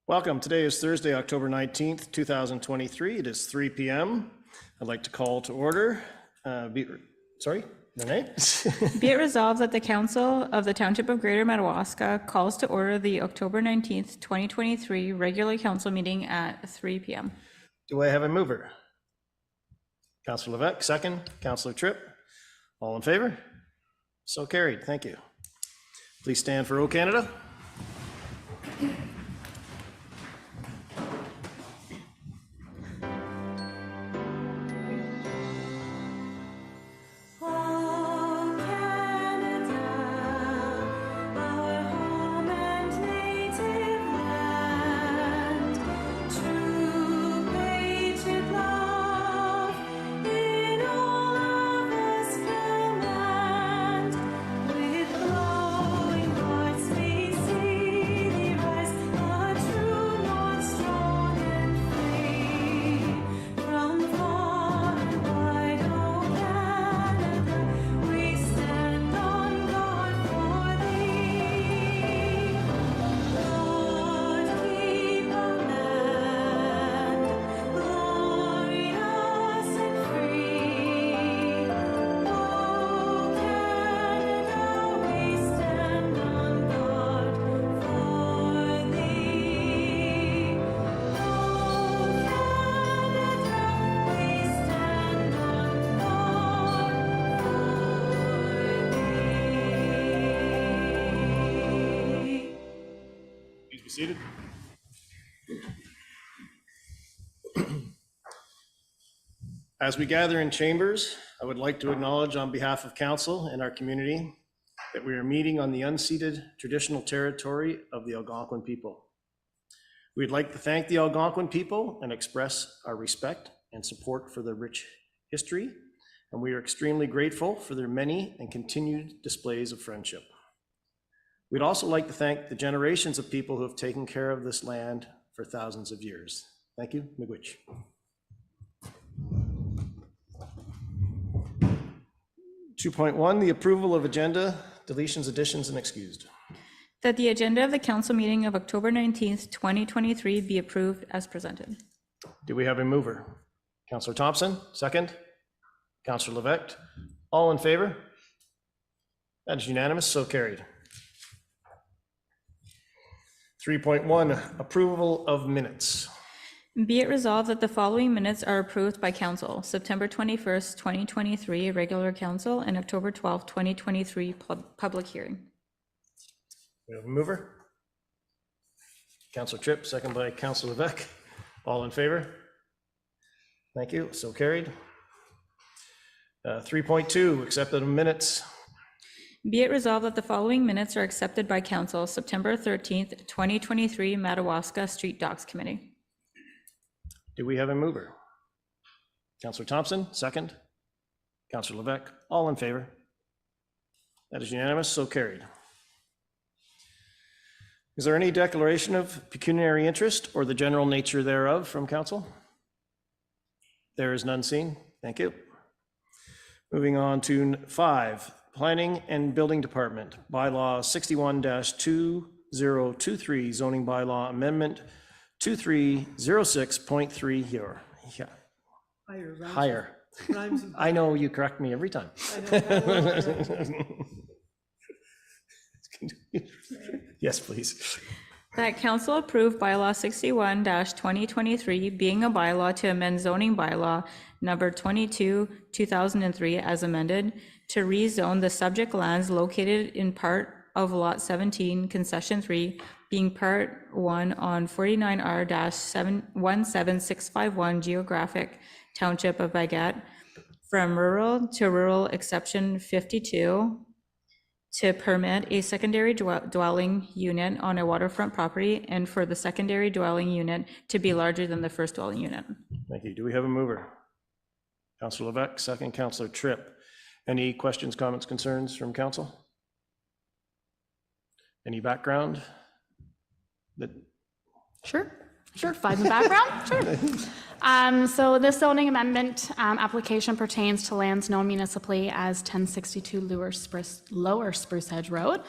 Welcome. Today is Thursday, October 19th, 2023. It is 3 p.m. I'd like to call to order. Renee? Be it resolved that the Council of the Township of Greater Madawaska calls to order the October 19th, 2023 regular council meeting at 3 p.m. Do I have a mover? Councillor Levesque, second. Councillor Tripp, all in favor? So carried. Thank you. Please stand for O Canada. Seated. As we gather in chambers, I would like to acknowledge on behalf of council and our community that we are meeting on the unceded traditional territory of the Algonquin people. We'd like to thank the Algonquin people and express our respect and support for their rich history, and we are extremely grateful for their many and continued displays of friendship. We'd also like to thank the generations of people who have taken care of this land for thousands of years. Thank you, Miigwech. 2.1, the approval of agenda, deletions, additions, and excused. That the agenda of the council meeting of October 19th, 2023 be approved as presented. Do we have a mover? Councillor Thompson, second. Councillor Levesque, all in favor? That is unanimous, so carried. 3.1, approval of minutes. Be it resolved that the following minutes are approved by council: September 21st, 2023 regular council and October 12th, 2023 public hearing. We have a mover. Councillor Tripp, second by Councillor Levesque. All in favor? Thank you, so carried. 3.2, accepted minutes. Be it resolved that the following minutes are accepted by council: September 13th, 2023 Madawaska Street Docks Committee. Do we have a mover? Councillor Thompson, second. Councillor Levesque, all in favor? That is unanimous, so carried. Is there any declaration of pecuniary interest or the general nature thereof from council? There is none seen. Thank you. Moving on to 5. Planning and Building Department, Bylaw 61-2023, Zoning Bylaw Amendment 2306.3 here. Yeah. Higher. I know you correct me every time. Yes, please. That council approved bylaw 61-2023 being a bylaw to amend zoning bylaw number 22/2003 as amended to rezone the subject lands located in part of lot 17 concession 3 being part 1 on 49R-17651 geographic township of Baguette from rural to rural exception 52 to permit a secondary dwelling unit on a waterfront property and for the secondary dwelling unit to be larger than the first dwelling unit. Thank you. Do we have a mover? Councillor Levesque, second. Councillor Tripp. Any questions, comments, concerns from council? Any background? Sure. Sure, 5 in the background, sure. So this zoning amendment application pertains to lands known municipally as 1062 Lower Spruce Hedge Road,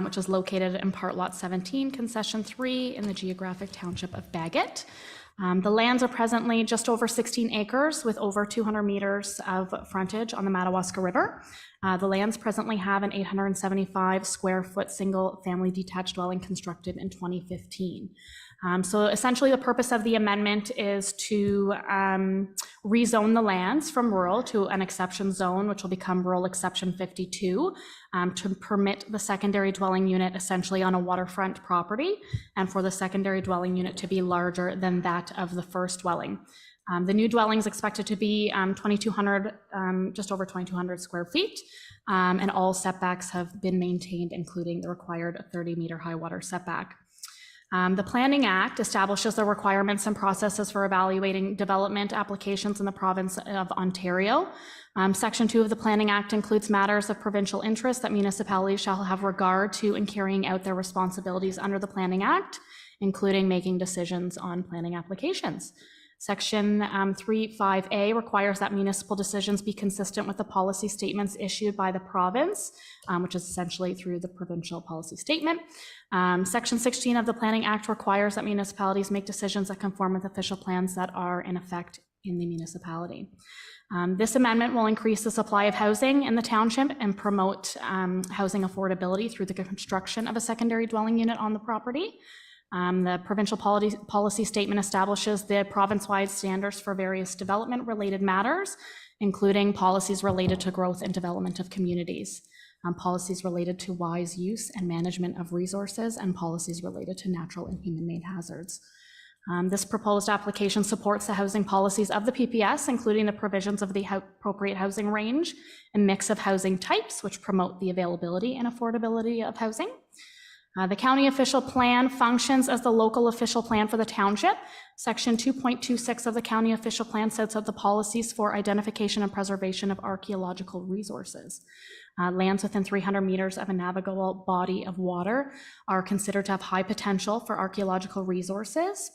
which is located in Part Lot 17, Concession 3 in the geographic township of Bagot. The lands are presently just over 16 acres with over 200 meters of frontage on the Madawaska River. The lands presently have an 875 square foot single family detached dwelling constructed in 2015. So essentially the purpose of the amendment is to rezone the lands from rural to an exception zone, which will become rural exception 52, to permit the secondary dwelling unit essentially on a waterfront property, and for the secondary dwelling unit to be larger than that of the first dwelling. The new dwelling is expected to be 2,200, just over 2,200 square feet, and all setbacks have been maintained, including the required 30-meter high water setback. The Planning Act establishes the requirements and processes for evaluating development applications in the province of Ontario. Section 2 of the Planning Act includes matters of provincial interest that municipalities shall have regard to in carrying out their responsibilities under the Planning Act, including making decisions on planning applications. Section 3.5a requires that municipal decisions be consistent with the policy statements issued by the province, which is essentially through the provincial policy statement. Section 16 of the Planning Act requires that municipalities make decisions that conform with official plans that are in effect in the municipality. This amendment will increase the supply of housing in the township and promote housing affordability through the construction of a secondary dwelling unit on the property. The provincial policy statement establishes the province-wide standards for various development-related matters, including policies related to growth and development of communities, policies related to wise use and management of resources, and policies related to natural and human-made hazards. This proposed application supports the housing policies of the PPS, including the provisions of the appropriate housing range and mix of housing types, which promote the availability and affordability of housing. The county official plan functions as the local official plan for the township. Section 2.26 of the county official plan sets out the policies for identification and preservation of archaeological resources. Lands within 300 meters of a navigable body of water are considered to have high potential for archaeological resources.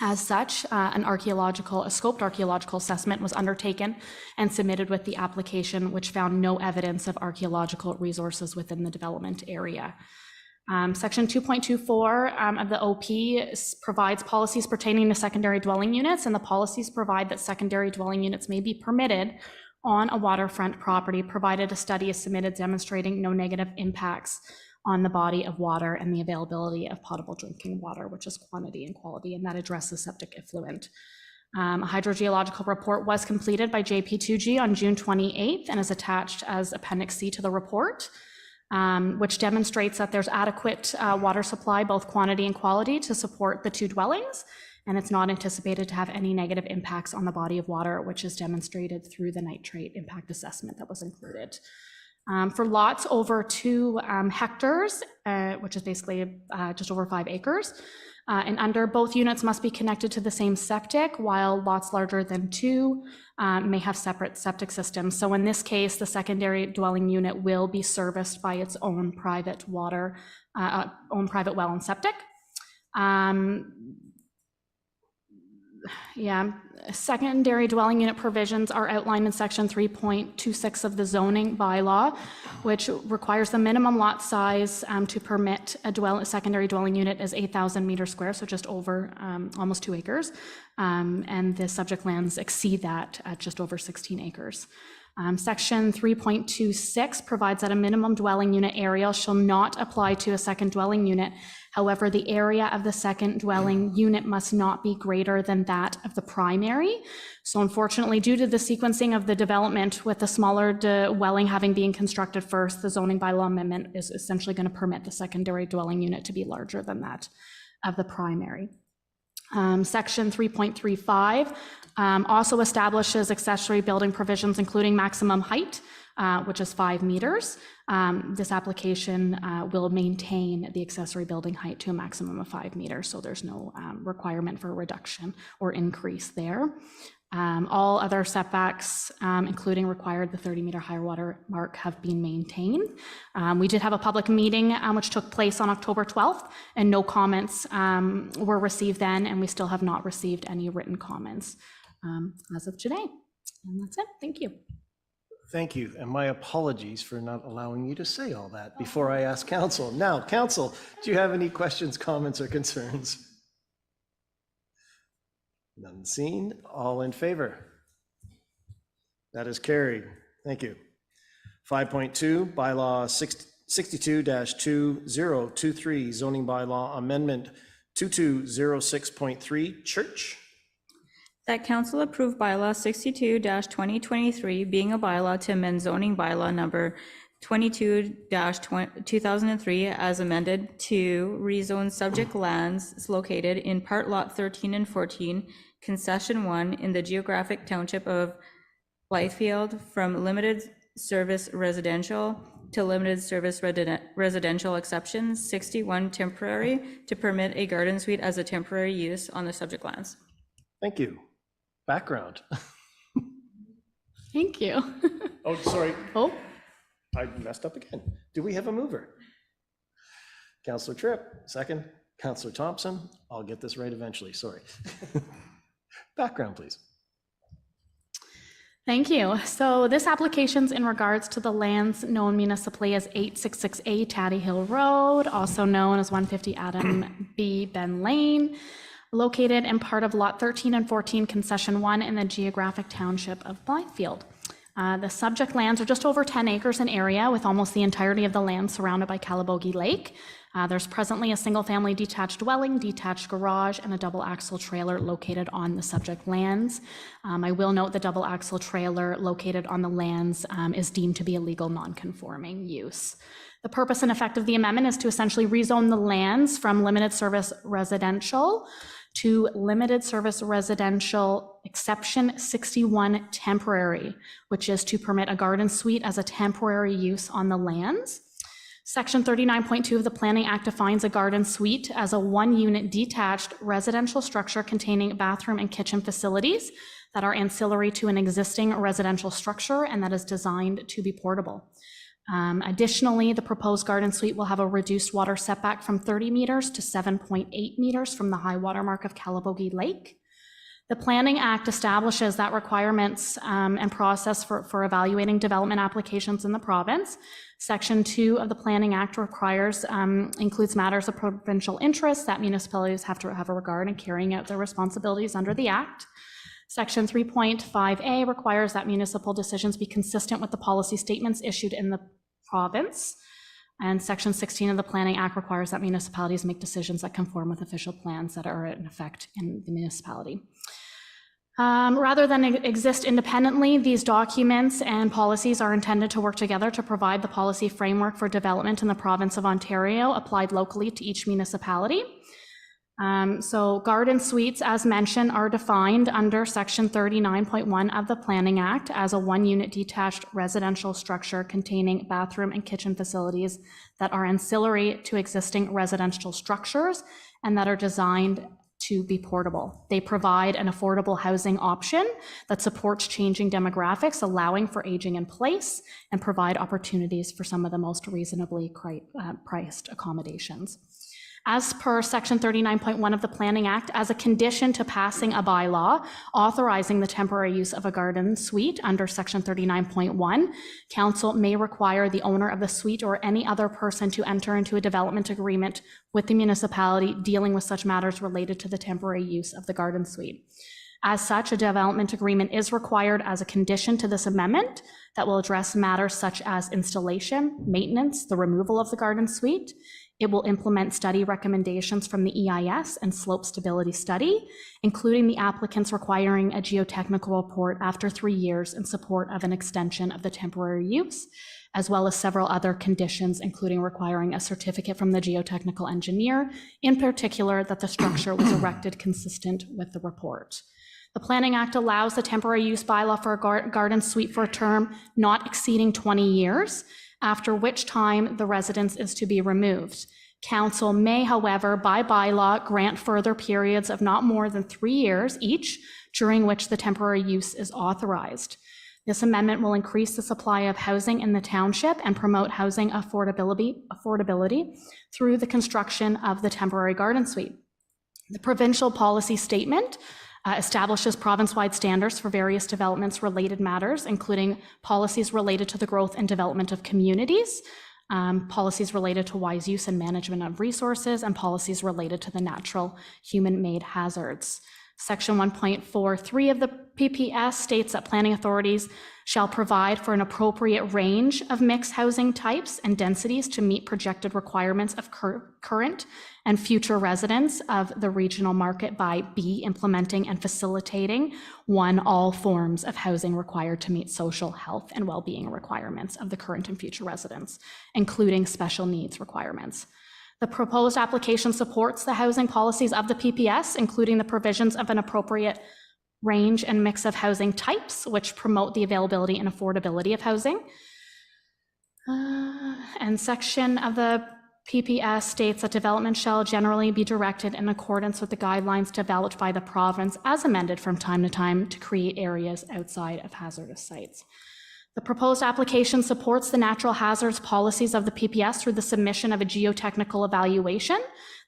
As such, a scoped archaeological assessment was undertaken and submitted with the application, which found no evidence of archaeological resources within the development area. Section 2.24 of the OP provides policies pertaining to secondary dwelling units, and the policies provide that secondary dwelling units may be permitted on a waterfront property, provided a study is submitted demonstrating no negative impacts on the body of water and the availability of potable drinking water, which is quantity and quality, and that addresses septic effluent. A hydrogeological report was completed by JP2G on June 28th and is attached as Appendix C to the report, which demonstrates that there's adequate water supply, both quantity and quality, to support the two dwellings, and it's not anticipated to have any negative impacts on the body of water, which is demonstrated through the nitrate impact assessment that was included. For lots over 2 hectares, which is basically just over 5 acres, and under, both units must be connected to the same septic, while lots larger than 2 may have separate septic systems. So in this case, the secondary dwelling unit will be serviced by its own private water, own private well and septic. Secondary dwelling unit provisions are outlined in section 3.26 of the zoning bylaw, which requires the minimum lot size to permit a secondary dwelling unit is 8,000 meters square, so just over almost 2 acres. And the subject lands exceed that at just over 16 acres. Section 3.26 provides that a minimum dwelling unit area shall not apply to a second dwelling unit. However, the area of the second dwelling unit must not be greater than that of the primary. So unfortunately, due to the sequencing of the development with the smaller dwelling having been constructed first, the zoning bylaw amendment is essentially going to permit the secondary dwelling unit to be larger than that of the primary. Section 3.35 also establishes accessory building provisions, including maximum height, which is 5 meters. This application will maintain the accessory building height to a maximum of 5 meters, so there's no requirement for a reduction or increase there. All other setbacks, including required the 30-meter high water mark, have been maintained. We did have a public meeting which took place on October 12th, and no comments were received then, and we still have not received any written comments as of today. And that's it. Thank you. Thank you, and my apologies for not allowing you to say all that before I ask council. Now, council, do you have any questions, comments, or concerns? None seen. All in favor? That is carried. Thank you. 5.2, bylaw 62-2023, zoning bylaw amendment 2206.3, church. That council approve bylaw 62-2023, being a bylaw to amend zoning bylaw number 22-2003 as amended to rezone subject lands located in part lot 13 and 14, concession 1 in the geographic township of Blythefield from limited service residential to limited service residential exceptions 61 temporary to permit a garden suite as a temporary use on the subject lands. Thank you. Background. Thank you. Oh, sorry. Oh. I messed up again. Do we have a mover? Councillor Tripp, second. Councillor Thompson. I'll get this right eventually, sorry. Background, please. Thank you. So this application's in regards to the lands known municipally as 866A Taddy Hill Road, also known as 150 Adam B. Ben Lane, located in part of lot 13 and 14, concession 1 in the geographic township of Blythefield. The subject lands are just over 10 acres in area, with almost the entirety of the land surrounded by Calabogie Lake. There's presently a single-family detached dwelling, detached garage, and a double-axle trailer located on the subject lands. I will note the double-axle trailer located on the lands is deemed to be a legal non-conforming use. The purpose and effect of the amendment is to essentially rezone the lands from limited service residential to limited service residential exception 61 temporary, which is to permit a garden suite as a temporary use on the lands. Section 39.2 of the Planning Act defines a garden suite as a one-unit detached residential structure containing bathroom and kitchen facilities that are ancillary to an existing residential structure and that is designed to be portable. Additionally, the proposed garden suite will have a reduced water setback from 30 meters to 7.8 meters from the high water mark of Calabogie Lake. The Planning Act establishes that requirements and process for evaluating development applications in the province. Section 2 of the Planning Act includes matters of provincial interest that municipalities have to have a regard in carrying out their responsibilities under the Act. Section 3.5A requires that municipal decisions be consistent with the policy statements issued in the province. And Section 16 of the Planning Act requires that municipalities make decisions that conform with official plans that are in effect in the municipality. Rather than exist independently, these documents and policies are intended to work together to provide the policy framework for development in the province of Ontario applied locally to each municipality. So garden suites, as mentioned, are defined under Section 39.1 of the Planning Act as a one-unit detached residential structure containing bathroom and kitchen facilities that are ancillary to existing residential structures and that are designed to be portable. They provide an affordable housing option that supports changing demographics, allowing for aging in place, and provide opportunities for some of the most reasonably priced accommodations. As per Section 39.1 of the Planning Act, as a condition to passing a bylaw authorizing the temporary use of a garden suite under Section 39.1, Council may require the owner of the suite or any other person to enter into a development agreement with the municipality dealing with such matters related to the temporary use of the garden suite. As such, a development agreement is required as a condition to this amendment that will address matters such as installation, maintenance, the removal of the garden suite. It will implement study recommendations from the EIS and slope stability study, including the applicants requiring a geotechnical report after 3 years in support of an extension of the temporary use, as well as several other conditions, including requiring a certificate from the geotechnical engineer, in particular that the structure was erected consistent with the report. The Planning Act allows the temporary use bylaw for a garden suite for a term not exceeding 20 years, after which time the residence is to be removed. Council may, however, by bylaw, grant further periods of not more than 3 years each during which the temporary use is authorized. This amendment will increase the supply of housing in the township and promote housing affordability through the construction of the temporary garden suite. The provincial policy statement establishes province-wide standards for various developments related matters, including policies related to the growth and development of communities, policies related to wise use and management of resources, and policies related to the natural human-made hazards. Section 1.43 of the PPS states that planning authorities shall provide for an appropriate range of mixed housing types and densities to meet projected requirements of current and future residents of the regional market by B, implementing and facilitating 1, all forms of housing required to meet social, health, and well-being requirements of the current and future residents, including special needs requirements. The proposed application supports the housing policies of the PPS, including the provisions of an appropriate range and mix of housing types, which promote the availability and affordability of housing. And section of the PPS states that development shall generally be directed in accordance with the guidelines developed by the province as amended from time to time to create areas outside of hazardous sites. The proposed application supports the natural hazards policies of the PPS through the submission of a geotechnical evaluation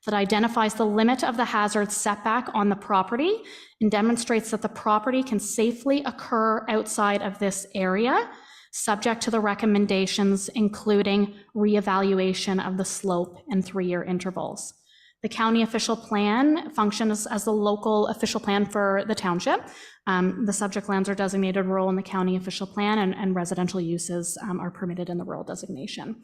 that identifies the limit of the hazard setback on the property and demonstrates that the property can safely occur outside of this area, subject to the recommendations, including reevaluation of the slope in 3-year intervals. The county official plan functions as the local official plan for the township. The subject lands are designated rural in the county official plan, and residential uses are permitted in the rural designation.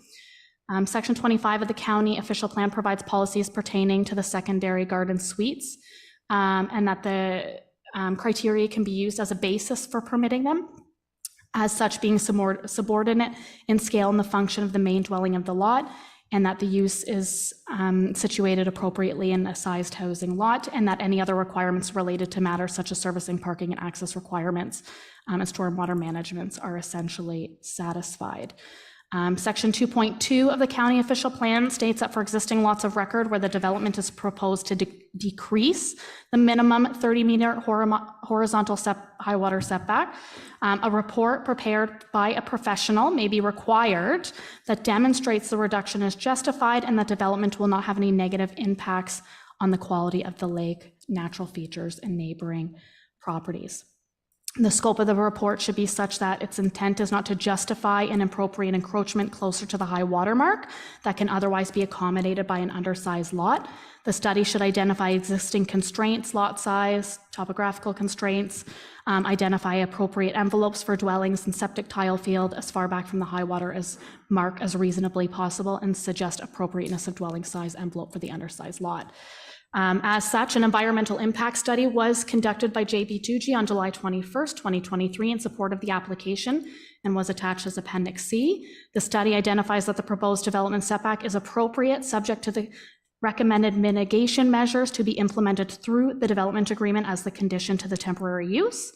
Section 25 of the county official plan provides policies pertaining to the secondary garden suites, and that the criteria can be used as a basis for permitting them, as such being subordinate in scale and the function of the main dwelling of the lot, and that the use is situated appropriately in a sized housing lot, and that any other requirements related to matters such as servicing, parking, and access requirements and stormwater management are essentially satisfied. Section 2.2 of the county official plan states that for existing lots of record where the development is proposed to decrease the minimum 30-meter horizontal high water setback, a report prepared by a professional may be required that demonstrates the reduction is justified and that development will not have any negative impacts on the quality of the lake, natural features, and neighboring properties. The scope of the report should be such that its intent is not to justify an appropriate encroachment closer to the high water mark that can otherwise be accommodated by an undersized lot. The study should identify existing constraints, lot size, topographical constraints, identify appropriate envelopes for dwellings and septic tile field as far back from the high water mark as reasonably possible, and suggest appropriateness of dwelling size envelope for the undersized lot. As such, an environmental impact study was conducted by JB2G on July 21st, 2023 in support of the application and was attached as Appendix C. The study identifies that the proposed development setback is appropriate, subject to the recommended mitigation measures to be implemented through the development agreement as the condition to the temporary use.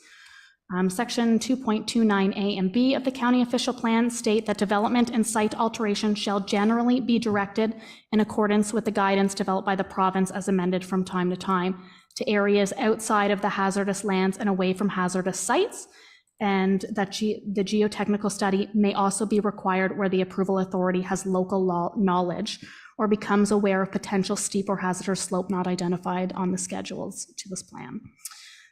Section 2.29A and B of the county official plan state that development and site alteration shall generally be directed in accordance with the guidance developed by the province as amended from time to time to areas outside of the hazardous lands and away from hazardous sites, and that the geotechnical study may also be required where the approval authority has local knowledge or becomes aware of potential steep or hazardous slope not identified on the schedules to this plan.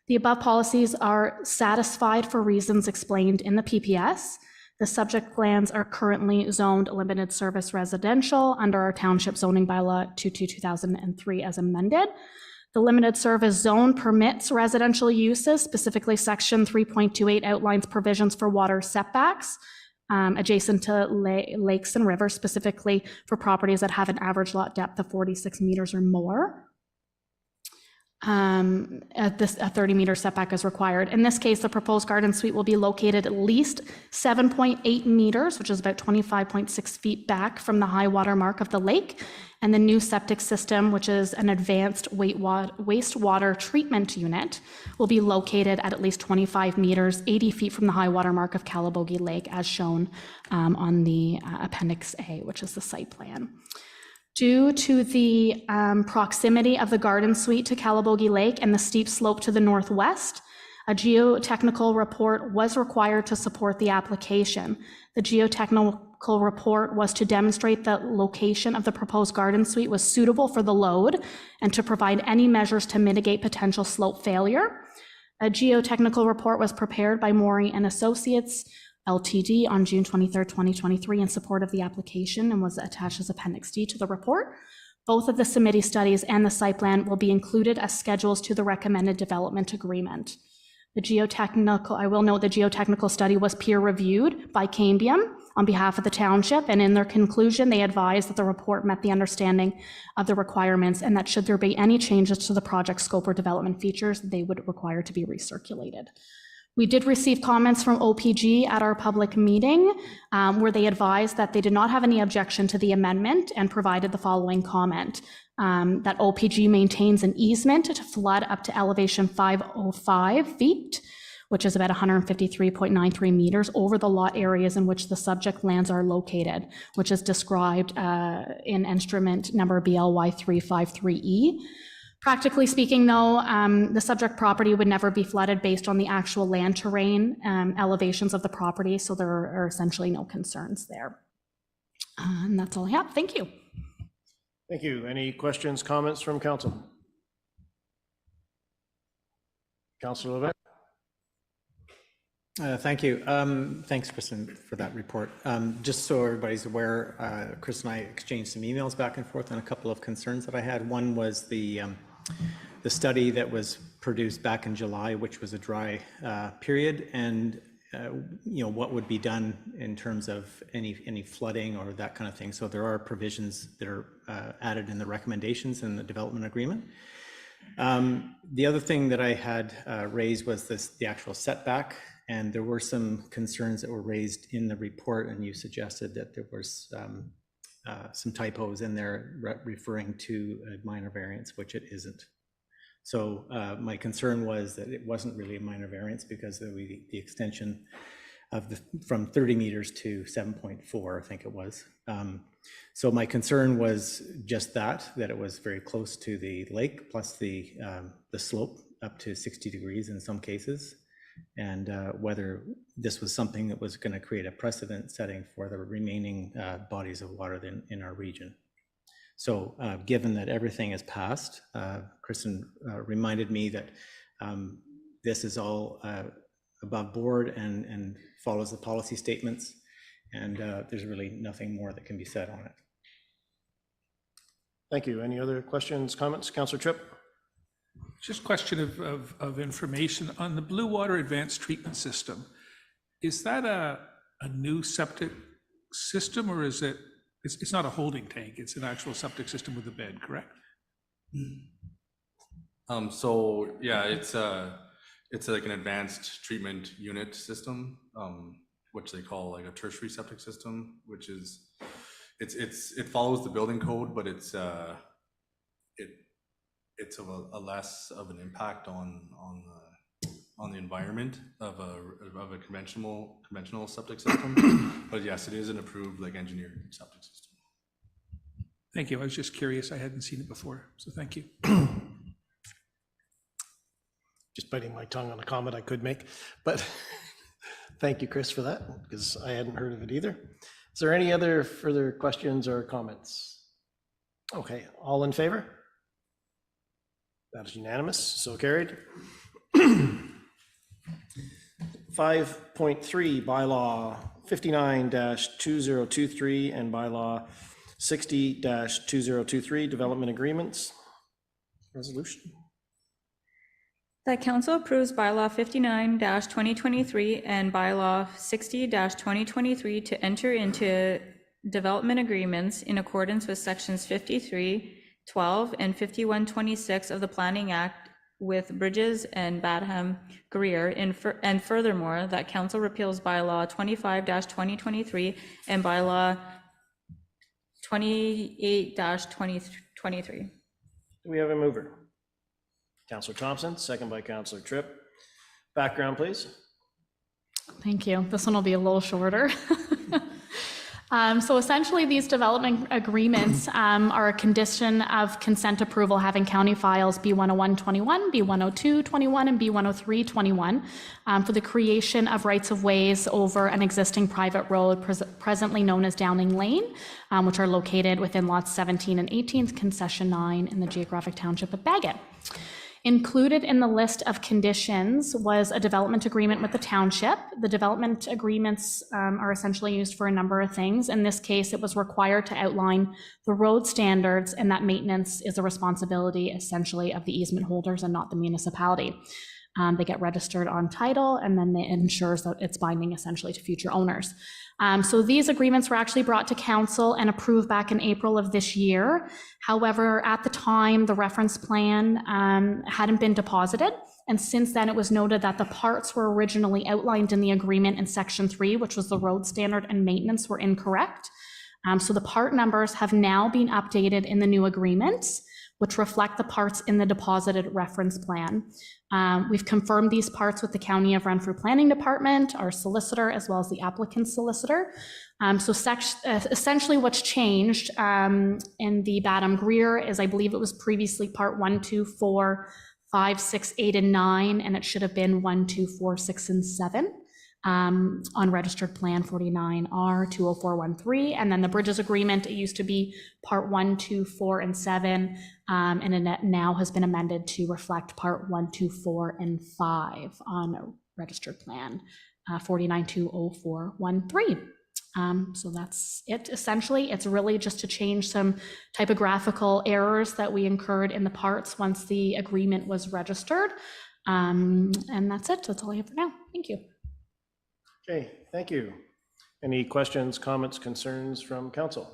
The above policies are satisfied for reasons explained in the PPS. The subject lands are currently zoned limited service residential under our township zoning bylaw 22/2003 as amended. The limited service zone permits residential uses, specifically section 3.28 outlines provisions for water setbacks adjacent to lakes and rivers, specifically for properties that have an average lot depth of 46 meters or more. A 30-meter setback is required. In this case, the proposed garden suite will be located at least 7.8 meters, which is about 25.6 feet back from the high water mark of the lake. And the new septic system, which is an advanced wastewater treatment unit, will be located at least 25 meters, 80 feet from the high water mark of Calabogie Lake, as shown on the Appendix A, which is the site plan. Due to the proximity of the garden suite to Calabogie Lake and the steep slope to the northwest, A geotechnical report was required to support the application. The geotechnical report was to demonstrate that location of the proposed garden suite was suitable for the load and to provide any measures to mitigate potential slope failure. A geotechnical report was prepared by Maury and Associates Ltd. On June 23, 2023 in support of the application and was attached as Appendix D to the report. Both of the submitting studies and the site plan will be included as schedules to the recommended development agreement. The geotechnical, I will note the geotechnical study was peer reviewed by Cambium on behalf of the township, and in their conclusion, they advised that the report met the understanding of the requirements and that should there be any changes to the project scope or development features, they would require to be recirculated. We did receive comments from OPG at our public meeting where they advised that they did not have any objection to the amendment and provided the following comment, that OPG maintains an easement to flood up to elevation 505 feet, which is about 153.93 meters over the lot areas in which the subject lands are located, which is described in instrument number BLY 353E. Practically speaking, though, the subject property would never be flooded based on the actual land terrain elevations of the property, so there are essentially no concerns there. And that's all I have. Thank you. Thank you. Any questions, comments from council? Councilor Levesque? Thank you. Thanks, Kristen, for that report. Just so everybody's aware, Chris and I exchanged some emails back and forth on a couple of concerns that I had. One was the study that was produced back in July, which was a dry period, and what would be done in terms of any flooding or that kind of thing. So there are provisions that are added in the recommendations in the development agreement. The other thing that I had raised was the actual setback. And there were some concerns that were raised in the report, and you suggested that there was some typos in there referring to a minor variance, which it isn't. So my concern was that it wasn't really a minor variance because of the extension of from 30 meters to 7.4, I think it was. So my concern was just that it was very close to the lake, plus the slope up to 60 degrees in some cases. And whether this was something that was going to create a precedent setting for the remaining bodies of water in our region. So given that everything is passed, Kristen reminded me that this is all above board and follows the policy statements, and there's really nothing more that can be said on it. Thank you. Any other questions, comments? Councilor Tripp? Just a question of information on the Blue Water Advanced Treatment System. Is that a new septic system, or is it? It's not a holding tank. It's an actual septic system with a bed, correct? So yeah, it's like an advanced treatment unit system, which they call like a tertiary septic system, which is it follows the building code, but it's a less of an impact on the environment of a conventional septic system. But yes, it is an approved like engineered septic system. Thank you. I was just curious. I hadn't seen it before, so thank you. Just biting my tongue on a comment I could make, but thank you, Chris, for that, because I hadn't heard of it either. Is there any other further questions or comments? Okay, all in favor? That is unanimous, so carried. 5.3, bylaw 59-2023 and bylaw 60-2023, development agreements. Resolution. That council approves bylaw 59-2023 and bylaw 60-2023 to enter into development agreements in accordance with sections 53(12) and 51(26) of the Planning Act with Bridges and Badham Greer, and furthermore, that council repeals bylaw 25-2023 and bylaw 28-2023. Do we have a mover? Councilor Thompson, second by Councilor Tripp. Background, please. Thank you. This one will be a little shorter. So essentially, these development agreements are a condition of consent approval having county files B10121, B10221, and B10321 for the creation of rights-of-ways over an existing private road presently known as Downing Lane, which are located within lots 17 and 18, concession 9 in the geographic township of Bagot. Included in the list of conditions was a development agreement with the township. The development agreements are essentially used for a number of things. In this case, it was required to outline the road standards and that maintenance is a responsibility essentially of the easement holders and not the municipality. They get registered on title and then it ensures that it's binding essentially to future owners. So these agreements were actually brought to council and approved back in April of this year. However, at the time, the reference plan hadn't been deposited. And since then, it was noted that the parts were originally outlined in the agreement in section 3, which was the road standard and maintenance, were incorrect. So the part numbers have now been updated in the new agreements, which reflect the parts in the deposited reference plan. We've confirmed these parts with the County of Renfrew Planning Department, our solicitor, as well as the applicant's solicitor. Essentially what's changed in the Badham Greer is, I believe it was previously part 1, 2, 4, 5, 6, 8, and 9, and it should have been 1, 2, 4, 6, and 7. On registered plan 49R 20413, and then the bridges agreement, it used to be part 1, 2, 4, and 7, and it now has been amended to reflect part 1, 2, 4, and 5 on registered plan 49-20413. So that's it. Essentially, it's really just to change some typographical errors that we incurred in the parts once the agreement was registered, and that's it. That's all I have for now. Thank you. Okay, thank you. Any questions, comments, concerns from council?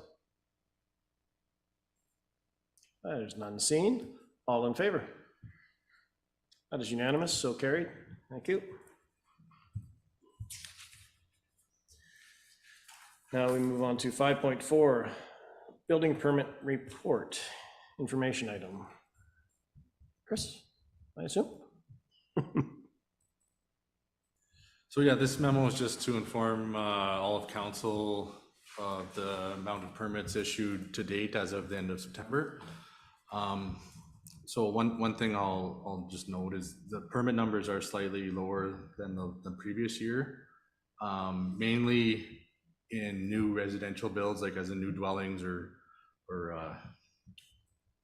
There's none seen. All in favor? That is unanimous, so carried. Thank you. Now we move on to 5.4, building permit report, information item. Chris, I assume? So yeah, this memo is just to inform all of council of the amount of permits issued to date as of the end of September. So one thing I'll just note is the permit numbers are slightly lower than the previous year, mainly in new residential builds, like as in new dwellings or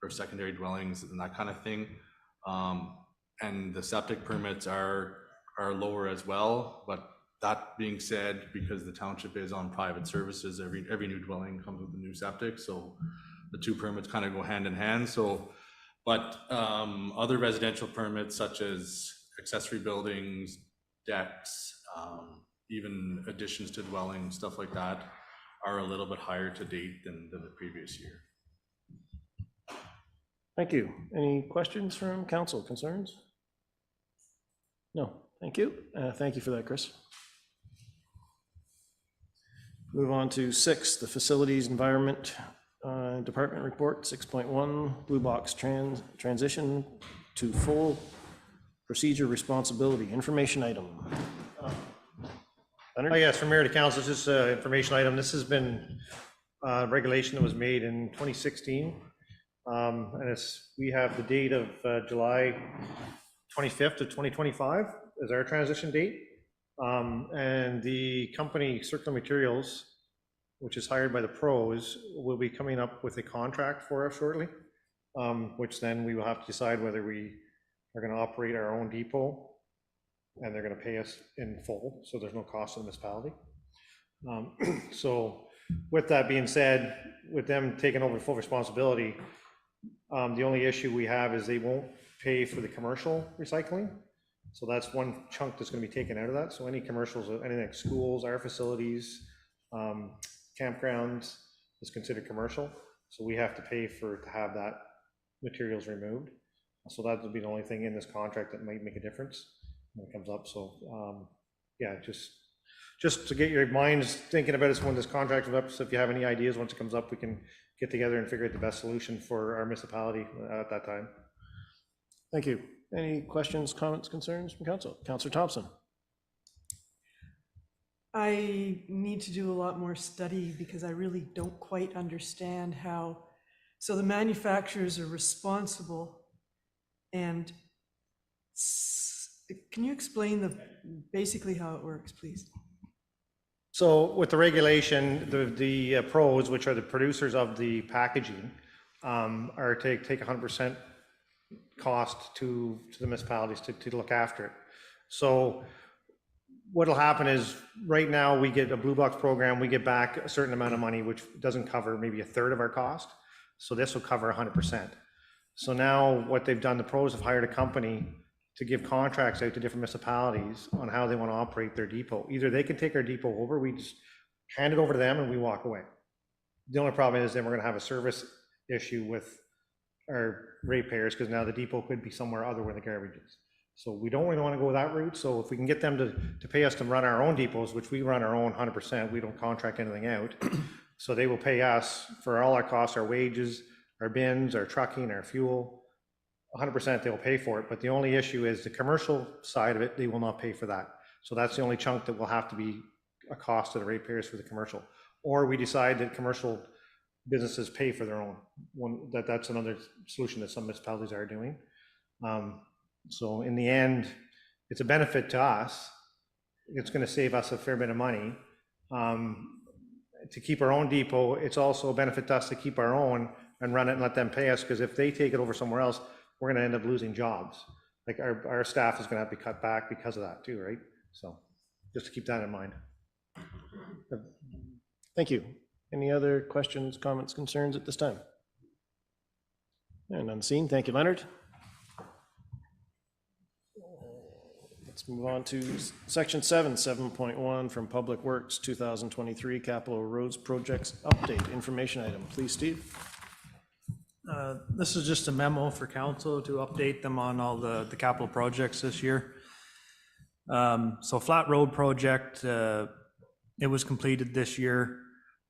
secondary dwellings and that kind of thing. And the septic permits are lower as well, but that being said, because the township is on private services, every new dwelling comes with a new septic, so the two permits kind of go hand in hand. So, but other residential permits such as accessory buildings, decks, even additions to dwellings, stuff like that, are a little bit higher to date than the previous year. Thank you. Any questions from council, concerns? No. Thank you. Thank you for that, Chris. Move on to 6, the Facilities Environment Department Report, 6.1, Blue Box transition to full procedure responsibility, information item. Oh, yes, from mayor to council, this is an information item. This has been a regulation that was made in 2016. And we have the date of July 25th of 2025 as our transition date. And the company Circular Materials, which is hired by the pros, will be coming up with a contract for us shortly, which then we will have to decide whether we are going to operate our own depot and they're going to pay us in full, so there's no cost to the municipality. So with that being said, with them taking over full responsibility, the only issue we have is they won't pay for the commercial recycling. So that's one chunk that's going to be taken out of that. So any commercials, anything like schools, our facilities, campgrounds is considered commercial. So we have to pay to have that materials removed. So that would be the only thing in this contract that might make a difference when it comes up. So yeah, just to get your minds thinking about it when this contract comes up. So if you have any ideas once it comes up, we can get together and figure out the best solution for our municipality at that time. Thank you. Any questions, comments, concerns from council? Councillor Thompson. I need to do a lot more study because I really don't quite understand how, so the manufacturers are responsible and can you explain basically how it works, please? So with the regulation, the pros, which are the producers of the packaging, are take 100% cost to the municipalities to look after it. So what'll happen is, right now, we get a Blue Box program, we get back a certain amount of money, which doesn't cover maybe a third of our cost. So this will cover 100%. So now what they've done, the pros have hired a company to give contracts out to different municipalities on how they want to operate their depot. Either they can take our depot over, we just hand it over to them and we walk away. The only problem is then we're gonna have a service issue with our ratepayers, because now the depot could be somewhere other where the garbage is. So we don't really want to go that route. So if we can get them to pay us to run our own depots, which we run our own 100%, we don't contract anything out. So they will pay us for all our costs, our wages, our bins, our trucking, our fuel, 100% they will pay for it. But the only issue is the commercial side of it, they will not pay for that. So that's the only chunk that will have to be a cost to the ratepayers for the commercial. Or we decide that commercial businesses pay for their own. That's another solution that some municipalities are doing. So in the end, it's a benefit to us. It's going to save us a fair bit of money to keep our own depot. It's also a benefit to us to keep our own and run it and let them pay us, because if they take it over somewhere else, we're going to end up losing jobs. Like our staff is going to have to be cut back because of that too, right? So just to keep that in mind. Thank you. Any other questions, comments, concerns at this time? And unseen. Thank you, Leonard. Let's move on to section 7.1 from Public Works 2023 Capital Roads Projects Update Information Item. Please, Steve. This is just a memo for council to update them on all the capital projects this year. So Flat Road project, it was completed this year.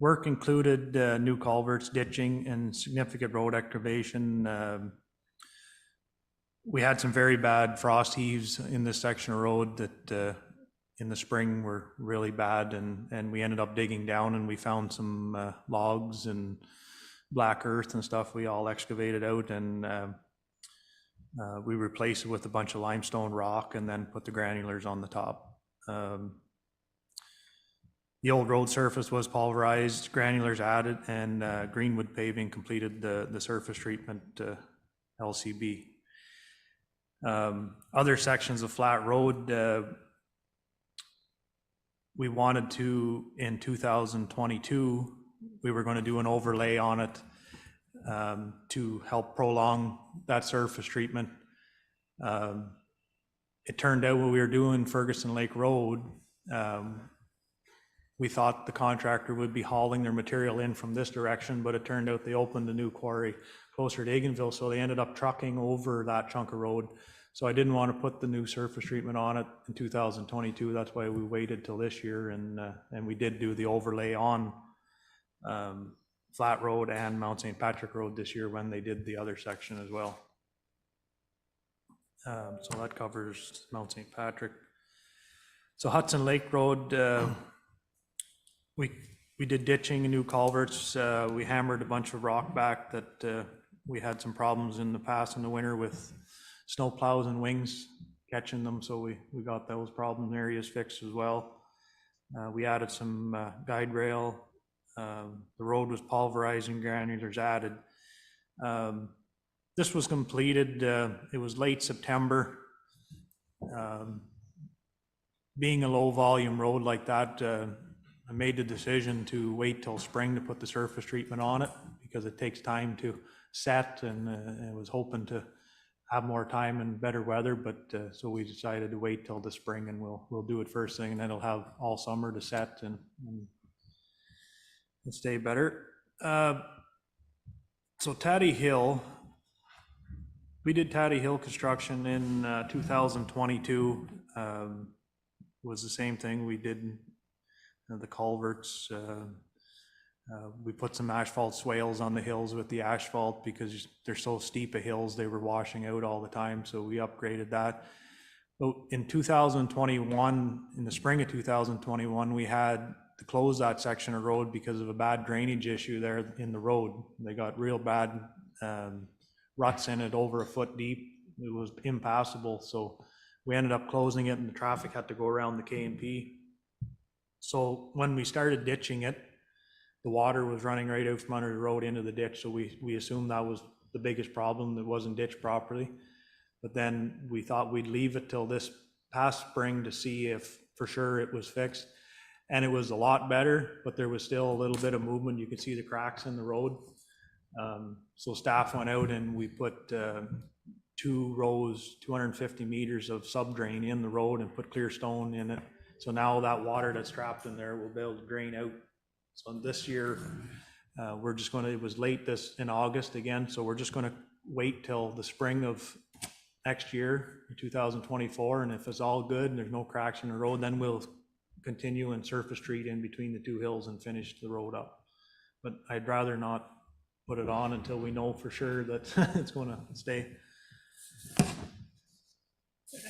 Work included new culverts, ditching, and significant road excavation. We had some very bad frost heaves in this section of road that in the spring were really bad, and we ended up digging down and we found some logs and black earth and stuff we all excavated out, and we replaced it with a bunch of limestone rock and then put the granulars on the top. The old road surface was pulverized, granulars added, and Greenwood Paving completed the surface treatment LCB. Other sections of Flat Road, we wanted to, in 2022, we were going to do an overlay on it to help prolong that surface treatment. It turned out when we were doing Ferguson Lake Road, we thought the contractor would be hauling their material in from this direction, but it turned out they opened a new quarry closer to Eganville, so they ended up trucking over that chunk of road. So I didn't want to put the new surface treatment on it in 2022. That's why we waited till this year, and we did do the overlay on Flat Road and Mount St. Patrick Road this year when they did the other section as well. So that covers Mount St. Patrick. So Hudson Lake Road, we did ditching and new culverts. We hammered a bunch of rock back that we had some problems in the past in the winter with snow plows and wings catching them. So we got those problem areas fixed as well. We added some guide rail. The road was pulverized and granulars added. This was completed, it was late September. Being a low volume road like that, I made the decision to wait till spring to put the surface treatment on it because it takes time to set, and I was hoping to have more time and better weather, but so we decided to wait till the spring, and we'll do it first thing, and then it'll have all summer to set and stay better. So Taddy Hill, we did Taddy Hill construction in 2022. Was the same thing. We did the culverts. We put some asphalt swales on the hills with the asphalt because they're so steep a hills, they were washing out all the time. So we upgraded that. In 2021, in the spring of 2021, we had to close that section of road because of a bad drainage issue there in the road. They got real bad ruts in it, over a foot deep. It was impassable, so we ended up closing it, and the traffic had to go around the K&P. So when we started ditching it, the water was running right out from under the road into the ditch, so we assumed that was the biggest problem, that wasn't ditched properly. But then we thought we'd leave it till this past spring to see if for sure it was fixed. And it was a lot better, but there was still a little bit of movement. You could see the cracks in the road. So staff went out and we put 2 rows, 250 meters of subdrain in the road and put clear stone in it. So now that water that's trapped in there will be able to drain out. So this year, we're just gonna, it was late in August again, so we're just gonna wait till the spring of next year, 2024, and if it's all good and there's no cracks in the road, then we'll continue and surface treat in between the 2 hills and finish the road up. But I'd rather not put it on until we know for sure that it's gonna stay.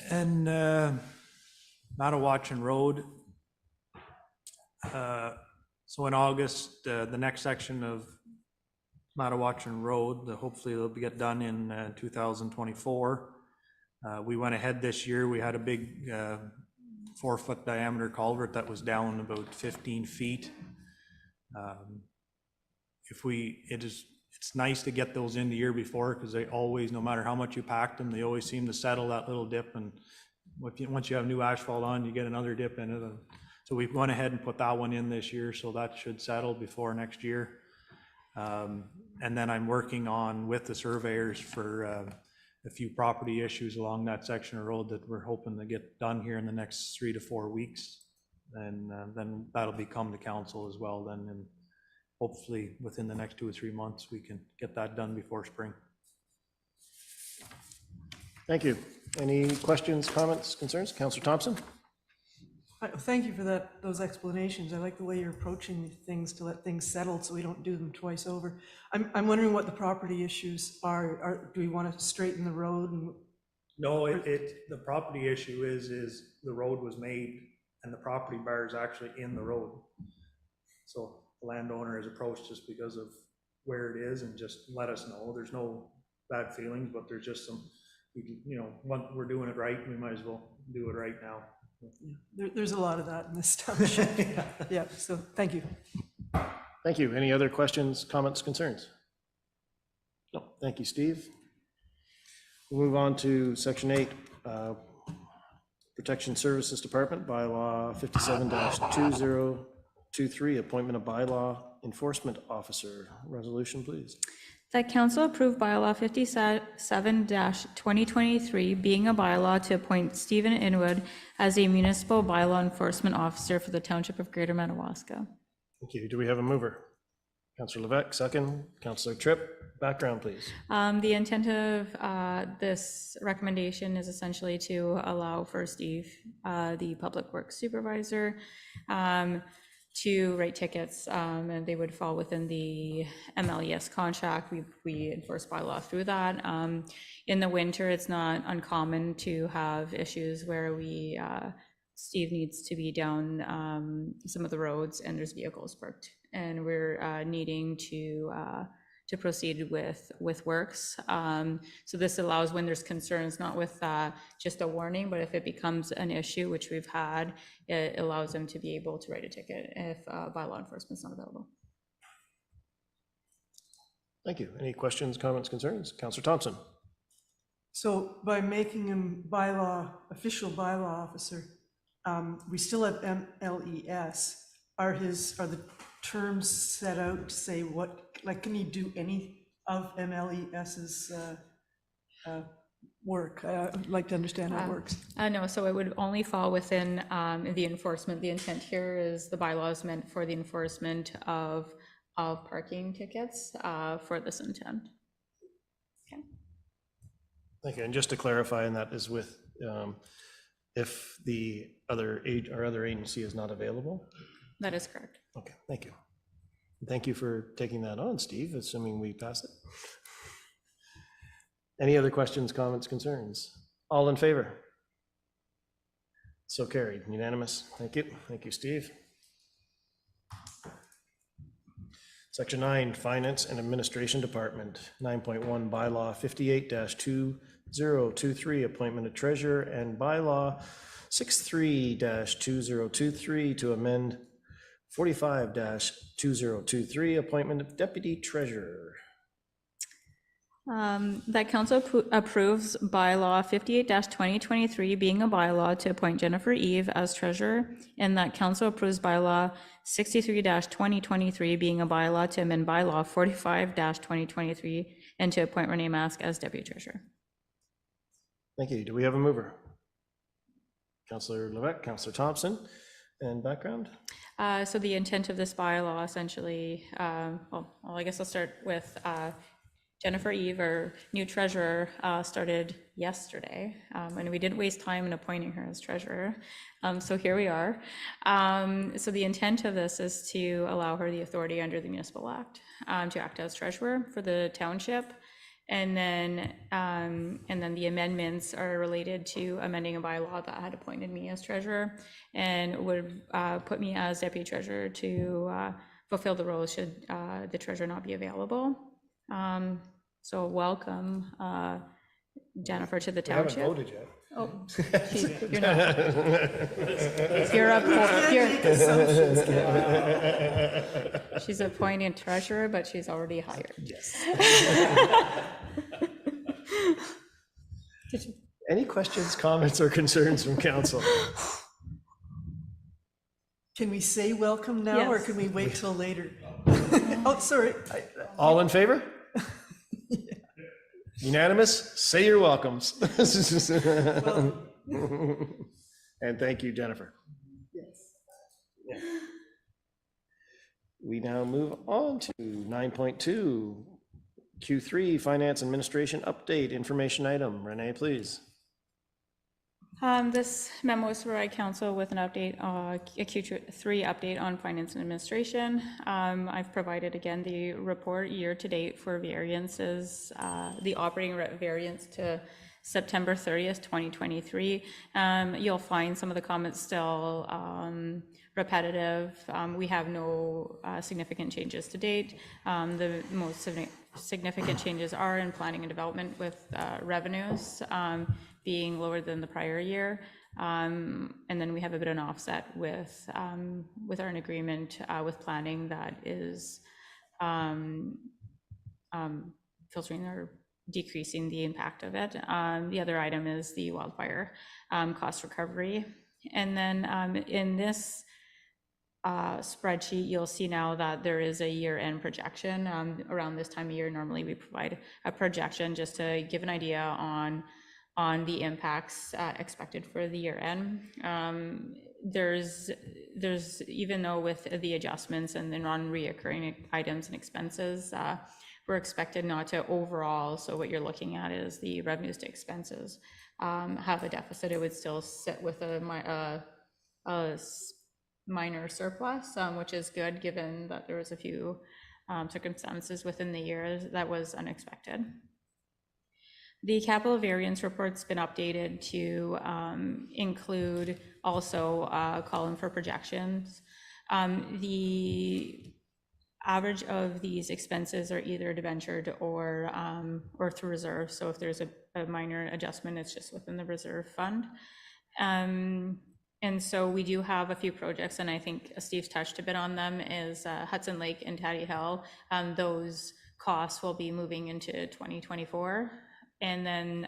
And Madawaska Road, so in August, the next section of Madawaska Road, hopefully it'll get done in 2024. We went ahead this year, we had a big 4-foot diameter culvert that was down about 15 feet. It's nice to get those in the year before, because they always, no matter how much you packed them, they always seem to settle that little dip, and once you have new asphalt on, you get another dip in it. So we've gone ahead and put that one in this year, so that should settle before next year. And then I'm working on with the surveyors for a few property issues along that section of road that we're hoping to get done here in the next 3 to 4 weeks. And then that'll become the council as well then, and hopefully within the next 2 or 3 months, we can get that done before spring. Thank you. Any questions, comments, concerns? Councillor Thompson? Thank you for those explanations. I like the way you're approaching things to let things settle so we don't do them twice over. I'm wondering what the property issues are. Do we want to straighten the road? No, the property issue is the road was made and the property bar is actually in the road. So the landowner has approached us because of where it is and just let us know. There's no bad feelings, but there's just some, we're doing it right, we might as well do it right now. There's a lot of that in this township. Yeah, so thank you. Thank you. Any other questions, comments, concerns? No, thank you, Steve. We'll move on to Section 8, Protection Services Department, Bylaw 57-2023, Appointment of Bylaw Enforcement Officer. Resolution, please. That council approve bylaw 57-2023, being a bylaw to appoint Stephen Inwood as a municipal bylaw enforcement officer for the Township of Greater Madawaska. Thank you. Do we have a mover? Councillor Levesque, second. Councillor Tripp, background, please. The intent of this recommendation is essentially to allow for Steve, the Public Works Supervisor, to write tickets, and they would fall within the MLES contract. We enforce bylaw through that. In the winter, it's not uncommon to have issues where Steve needs to be down some of the roads and there's vehicles parked, and we're needing to proceed with works. So this allows when there's concerns, not with just a warning, but if it becomes an issue, which we've had, it allows them to be able to write a ticket if bylaw enforcement is not available. Thank you. Any questions, comments, concerns? Councillor Thompson. So by making him official bylaw officer, we still have MLES. Are the terms set out to say can he do any of MLES's work? I'd like to understand how it works. No, so it would only fall within the enforcement. The intent here is the bylaw is meant for the enforcement of parking tickets for this intent. Okay. Thank you. And just to clarify, and that is with if our other agency is not available? That is correct. Okay, thank you. Thank you for taking that on, Steve, assuming we pass it. Any other questions, comments, concerns? All in favor? So carried, unanimous. Thank you. Thank you, Steve. Section 9, Finance and Administration Department, 9.1 Bylaw 58-2023, Appointment of Treasurer, and Bylaw 63-2023 to amend 45-2023, Appointment of Deputy Treasurer. That council approves bylaw 58-2023 being a bylaw to appoint Jennifer Eve as treasurer, and that council approves bylaw 63-2023 being a bylaw to amend bylaw 45-2023 and to appoint Renee Mask as deputy treasurer. Thank you. Do we have a mover? Councillor Levesque, Councillor Thompson, and background? So the intent of this bylaw essentially, well, I guess I'll start with Jennifer Eve, our new treasurer, started yesterday, and we didn't waste time in appointing her as treasurer. So here we are. So the intent of this is to allow her the authority under the Municipal Act to act as treasurer for the township. And then the amendments are related to amending a bylaw that had appointed me as treasurer and would put me as deputy treasurer to fulfill the role should the treasurer not be available. So welcome, Jennifer, to the We haven't township. voted yet. Oh, you're not. You're up. She's appointed treasurer, but she's already hired. Yes. Any questions, comments, or concerns from council? Can we say welcome now, or Yes. can we wait till later? Oh, sorry. All in favor? Unanimous? Say your welcomes. And thank you, Jennifer. Yes. We now move on to 9.2, Q3, Finance Administration Update, Information Item. Renee, please. This memo is to provide council with an update, a Q3 update on finance and administration. I've provided again the report year to date for variances, the operating variance to September 30th, 2023. You'll find some of the comments still repetitive. We have no significant changes to date. The most significant changes are in planning and development with revenues being lower than the prior year. And then we have a bit of an offset with our agreement with planning that is filtering or decreasing the impact of it. The other item is the wildfire cost recovery. And then in this spreadsheet, you'll see now that there is a year-end projection. Around this time of year, normally we provide a projection just to give an idea on the impacts expected for the year end. There's even though with the adjustments and the non-reoccurring items and expenses, we're expected not to overall, so what you're looking at is the revenues to expenses, have a deficit. It would still sit with a minor surplus, which is good given that there was a few circumstances within the year that was unexpected. The capital variance report's been updated to include also a column for projections. The average of these expenses are either debentured or through reserve. So if there's a minor adjustment, it's just within the reserve fund. And so we do have a few projects, and I think Steve's touched a bit on them, is Hudson Lake and Taddy Hill. Those costs will be moving into 2024. And then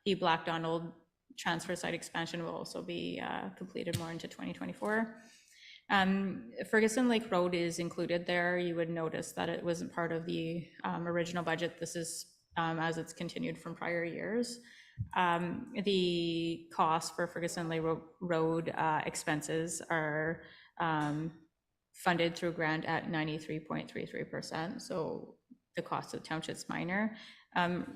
the Black Donald transfer site expansion will also be completed more into 2024. Ferguson Lake Road is included there. You would notice that it wasn't part of the original budget. This is as it's continued from prior years. The cost for Ferguson Lake Road expenses are funded through grant at 93.33%. So the cost of the township's minor.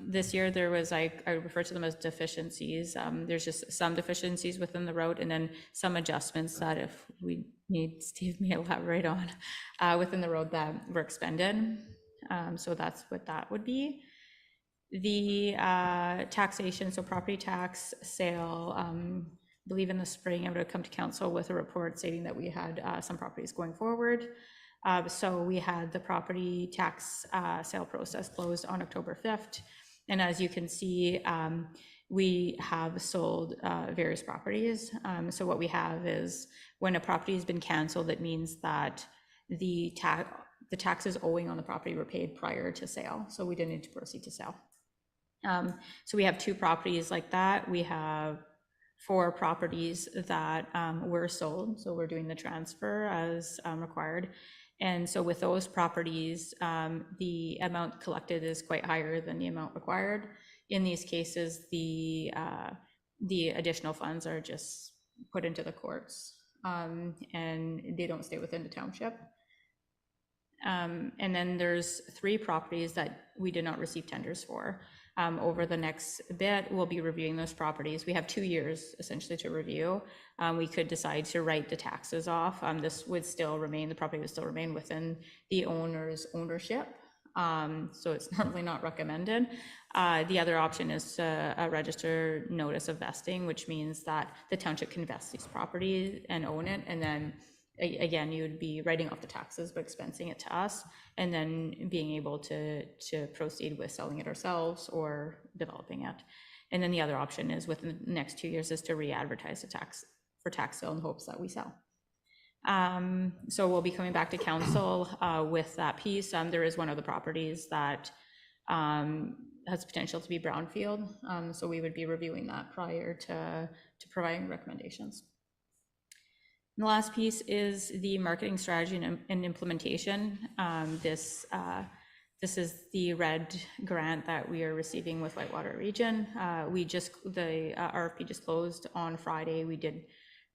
This year there was, I refer to them as deficiencies. There's just some deficiencies within the road, and then some adjustments that if we need, Steve may elaborate on, within the road that were expended. So that's what that would be. The taxation, so property tax, sale, believe in the spring, I would have come to council with a report stating that we had some properties going forward. So we had the property tax sale process closed on October 5th. And as you can see, we have sold various properties. So what we have is when a property has been canceled, it means that the taxes owing on the property were paid prior to sale. So we didn't need to proceed to sale. So we have 2 properties like that. We have 4 properties that were sold. So we're doing the transfer as required. And so with those properties, the amount collected is quite higher than the amount required. In these cases, the additional funds are just put into the courts, and they don't stay within the township. And then there's 3 properties that we did not receive tenders for. Over the next bit, we'll be reviewing those properties. We have 2 years essentially to review. We could decide to write the taxes off. This would still remain, the property would still remain within the owner's ownership. So it's normally not recommended. The other option is a registered notice of vesting, which means that the township can vest these properties and own it, and then again, you would be writing off the taxes but expensing it to us, and then being able to proceed with selling it ourselves or developing it. And then the other option is within the next 2 years is to re-advertise the tax sale in hopes that we sell. So we'll be coming back to council with that piece. There is one of the properties that has potential to be brownfield, so we would be reviewing that prior to providing recommendations. And the last piece is the marketing strategy and implementation. This is the RED grant that we are receiving with Whitewater Region. The RFP just closed on Friday. We did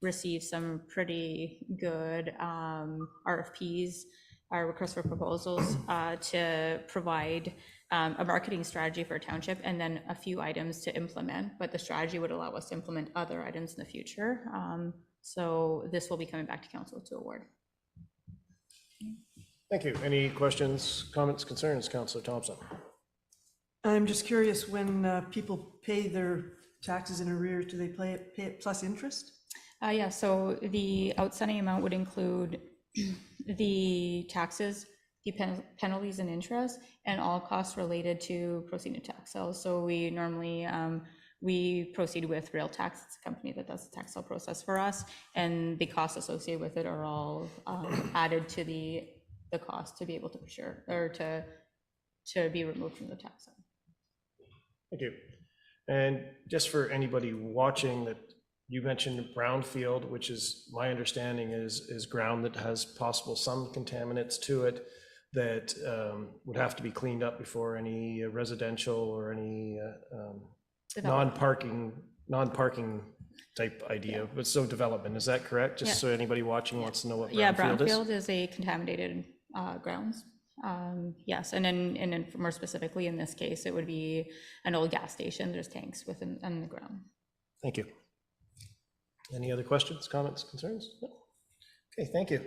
receive some pretty good RFPs, requests for proposals, to provide a marketing strategy for a township, and then a few items to implement, but the strategy would allow us to implement other items in the future. So this will be coming back to council to award. Thank you. Any questions, comments, concerns, Councillor Thompson? I'm just curious, when people pay their taxes in arrears, do they pay it plus interest? Yeah, so the outstanding amount would include the taxes, the penalties and interest, and all costs related to proceeding to tax sales. So we normally, we proceed with Real Tax. It's a company that does the tax sale process for us, and the costs associated with it are all added to the cost to be able to procure, or to be removed from the tax sale. Thank you. And just for anybody watching, that you mentioned brownfield, which is, my understanding is ground that has possible some contaminants to it that would have to be cleaned up before any residential or any non-parking type idea, but so development, is that correct? Just so anybody watching wants to know what brownfield is a contaminated grounds. Yes, and then more specifically in this case, it would be an old gas station. There's tanks within the ground. Thank you. Any other questions, comments, concerns? No. Okay, thank you.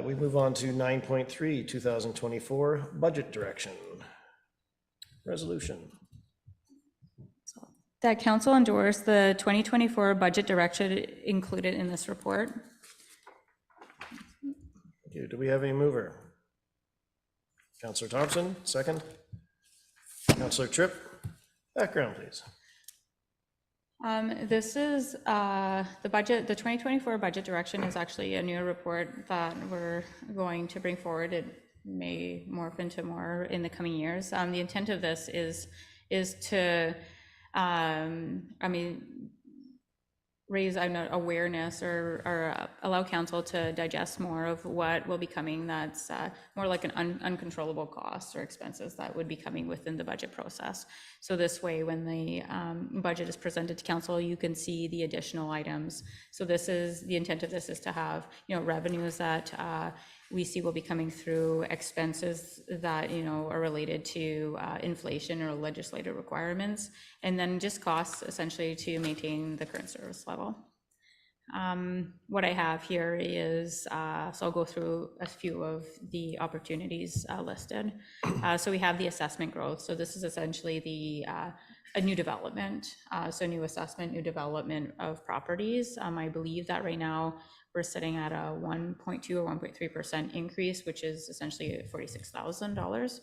We move on to 9.3, 2024 budget direction. Resolution. That council endorsed the 2024 budget direction included in this report. Thank you. Do we have a mover? Councillor Thompson, second. Councillor Tripp, background, please. This is the budget. The 2024 budget direction is actually a new report that we're going to bring forward. It may morph into more in the coming years. The intent of this is to, raise awareness or allow council to digest more of what will be coming that's more like an uncontrollable cost or expenses that would be coming within the budget process. So this way, when the budget is presented to council, you can see the additional items. So this is, the intent of this is to have, revenues that we see will be coming through, expenses that, are related to inflation or legislative requirements, and then just costs essentially to maintain the current service level. What I have here is, so I'll go through a few of the opportunities listed. So we have the assessment growth. So this is essentially the a new development, so new assessment, new development of properties. I believe that right now we're sitting at a 1.2 or 1.3% increase, which is essentially $46,000.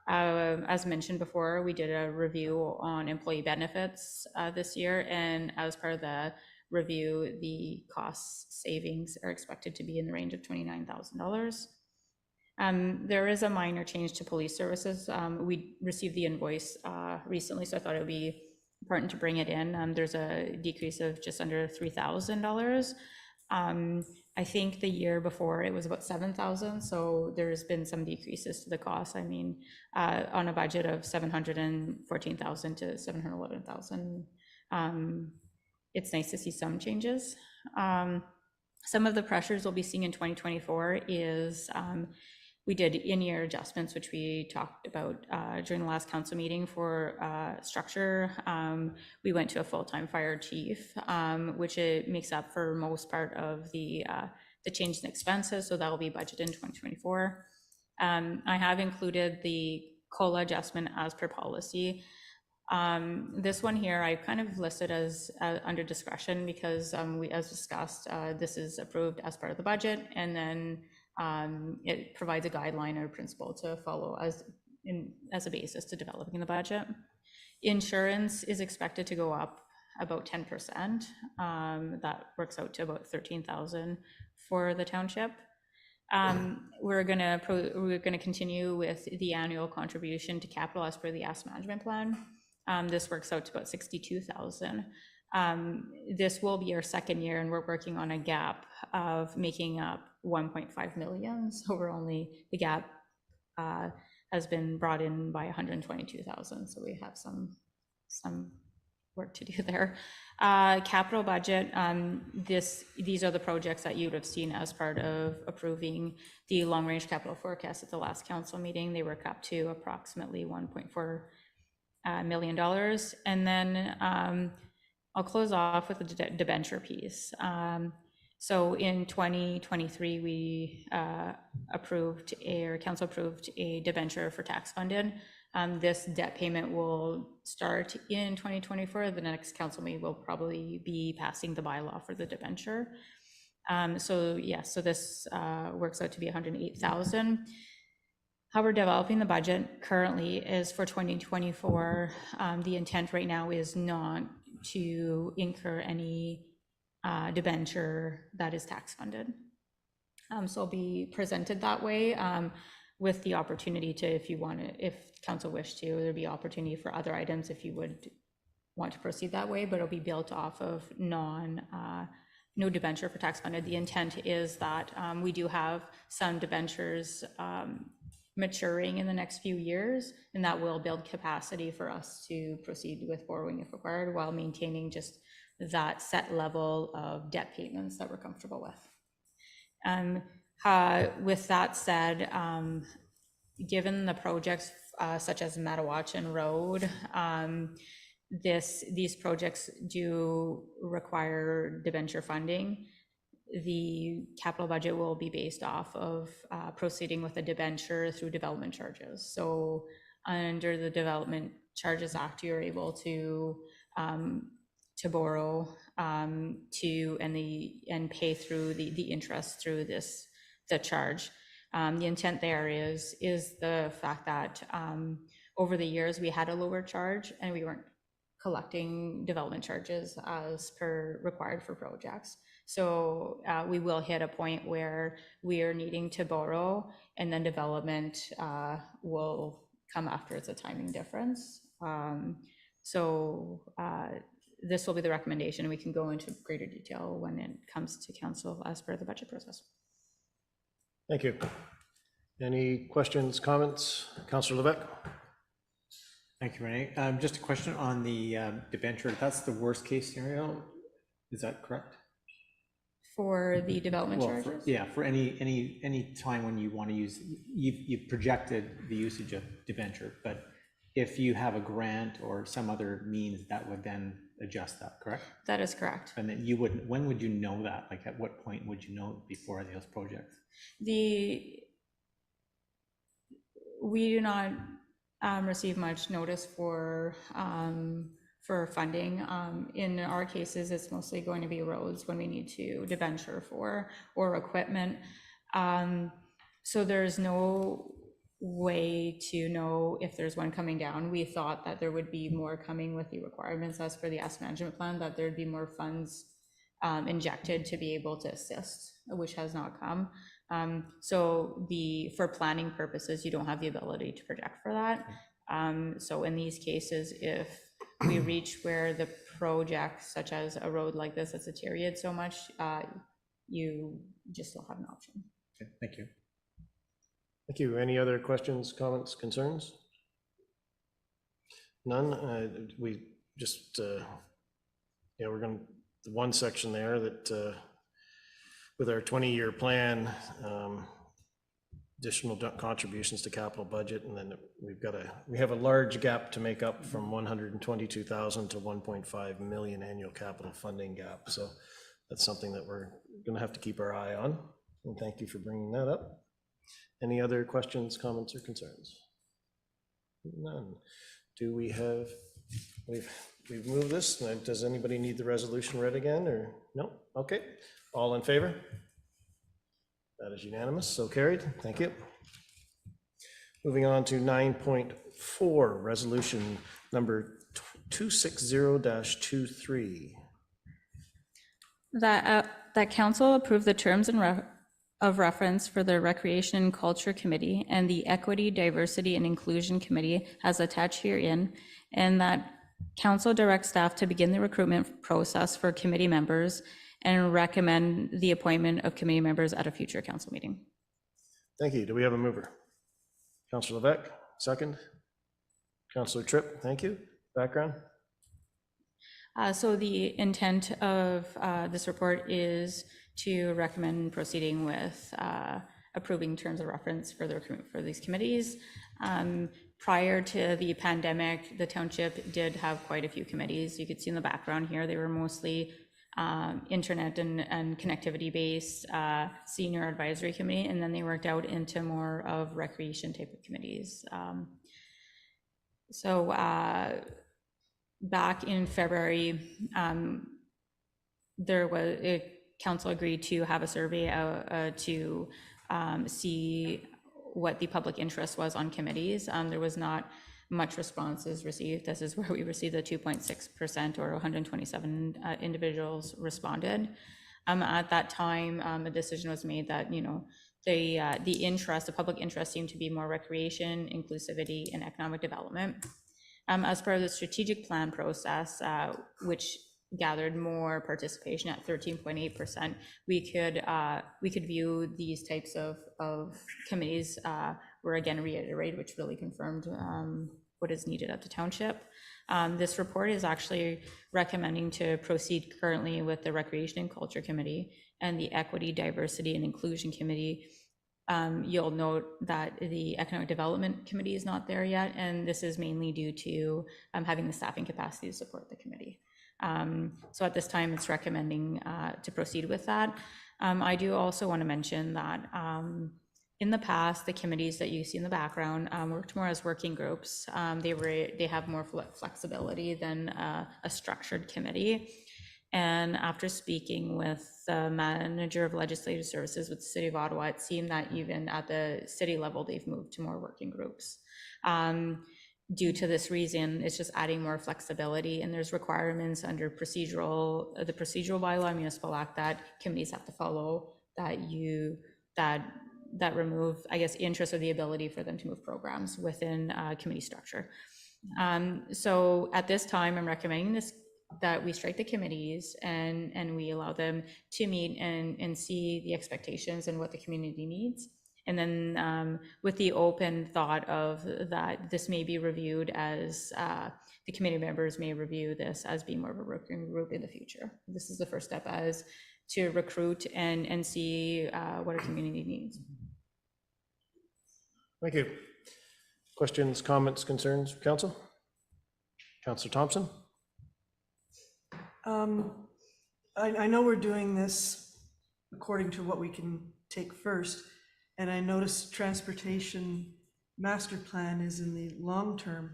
As mentioned before, we did a review on employee benefits this year, and as part of the review, the cost savings are expected to be in the range of $29,000. There is a minor change to police services. We received the invoice recently, so I thought it would be important to bring it in. There's a decrease of just under $3,000. I think the year before it was about 7,000, so there's been some decreases to the cost. I mean, on a budget of 714,000 to 711,000, it's nice to see some changes. Some of the pressures we'll be seeing in 2024 is we did in-year adjustments, which we talked about during the last council meeting for structure. We went to a full-time fire chief, which it makes up for most part of the change in expenses, so that will be budgeted in 2024. I have included the COLA adjustment as per policy. This one here, I kind of listed as under discretion because as discussed, this is approved as part of the budget, and then it provides a guideline or principle to follow as a basis to developing the budget. Insurance is expected to go up about 10%. That works out to about $13,000 for the township. We're gonna continue with the annual contribution to capital as per the asset management plan. This works out to about $62,000. This will be our second year, and we're working on a gap of making up 1.5 million. So the gap has been brought in by 122,000. So we have some work to do there. Capital budget, these are the projects that you would have seen as part of approving the long-range capital forecast at the last council meeting. They work up to approximately $1.4 million. And then I'll close off with the debenture piece. So in 2023, we council approved a debenture for tax funded. This debt payment will start in 2024. The next council meeting will probably be passing the bylaw for the debenture. So this works out to be $108,000. How we're developing the budget currently is for 2024. The intent right now is not to incur any debenture that is tax funded. So it'll be presented that way with the opportunity to, if council wish to, there'd be opportunity for other items if you would want to proceed that way, but it'll be built off of no debenture for tax funded. The intent is that we do have some debentures maturing in the next few years, and that will build capacity for us to proceed with borrowing if required, while maintaining just that set level of debt payments that we're comfortable with. With that said, given the projects such as Madawaska Road, these projects do require debenture funding. The capital budget will be based off of proceeding with a debenture through development charges. So under the Development Charges Act, you're able to borrow and pay through the interest through the charge. The intent there is the fact that over the years we had a lower charge and we weren't collecting development charges as per required for projects. So we will hit a point where we are needing to borrow, and then development will come after. It's a timing difference. This will be the recommendation. We can go into greater detail when it comes to council as per the budget process. Thank you. Any questions, comments? Councillor Levesque? Thank you, Renee. Just a question on the debenture. That's the worst case scenario. Is that correct? For the development charges? For any time when you want to use, you've projected the usage of debenture, but if you have a grant or some other means, that would then adjust that, correct? That is correct. And then when would you know that? Like at what point would you know before those projects? We do not receive much notice for funding. In our cases, it's mostly going to be roads when we need to debenture for, or equipment. So there's no way to know if there's one coming down. We thought that there would be more coming with the requirements as per the asset management plan, that there'd be more funds injected to be able to assist, which has not come. So for planning purposes, you don't have the ability to project for that. So in these cases, if we reach where the project, such as a road like this, that's deteriorated so much, you just don't have an option. Okay, thank you. Thank you. Any other questions, comments, concerns? None. We just, we're going to, the one section there that with our 20-year plan, additional contributions to capital budget, and then we have a large gap to make up from 122,000 to 1.5 million annual capital funding gap. So that's something that we're going to have to keep our eye on. And thank you for bringing that up. Any other questions, comments, or concerns? None. Do we have, we've moved this. Does anybody need the resolution read again, or no? Okay. All in favor? That is unanimous, so carried. Thank you. Moving on to 9.4, resolution number 260-23. That council approve the terms of reference for the Recreation and Culture Committee and the Equity, Diversity, and Inclusion Committee as attached herein, and that council directs staff to begin the recruitment process for committee members and recommend the appointment of committee members at a future council meeting. Thank you. Do we have a mover? Councillor Levesque, second. Councillor Tripp, thank you. Background? So the intent of this report is to recommend proceeding with approving terms of reference for the recruitment for these committees. Prior to the pandemic, the township did have quite a few committees. You could see in the background here, they were mostly internet and connectivity based, senior advisory committee, and then they worked out into more of recreation type of committees. Back in February, council agreed to have a survey to see what the public interest was on committees. There was not much responses received. This is where we received the 2.6%, or 127 individuals responded. At that time, a decision was made that, the public interest seemed to be more recreation, inclusivity, and economic development. As part of the strategic plan process, which gathered more participation at 13.8%, we could view these types of committees were again reiterated, which really confirmed what is needed at the township. This report is actually recommending to proceed currently with the Recreation and Culture Committee and the Equity, Diversity, and Inclusion Committee. You'll note that the Economic Development Committee is not there yet, and this is mainly due to having the staffing capacity to support the committee. So at this time, it's recommending to proceed with that. I do also want to mention that in the past, the committees that you see in the background worked more as working groups. They have more flexibility than a structured committee. And after speaking with the manager of legislative services with the City of Ottawa, it seemed that even at the city level, they've moved to more working groups. Due to this reason, it's just adding more flexibility, and there's requirements under the procedural bylaw, municipal act, that committees have to follow that remove, I guess, interest or the ability for them to move programs within committee structure. So at this time, I'm recommending that we strike the committees and we allow them to meet and see the expectations and what the community needs. And then with the open thought of that this may be reviewed as the committee members may review this as being more of a working group in the future. This is the first step as to recruit and see what our community needs. Thank you. Questions, comments, concerns, council? Councillor Thompson? I know we're doing this according to what we can take first, and I noticed transportation master plan is in the long term,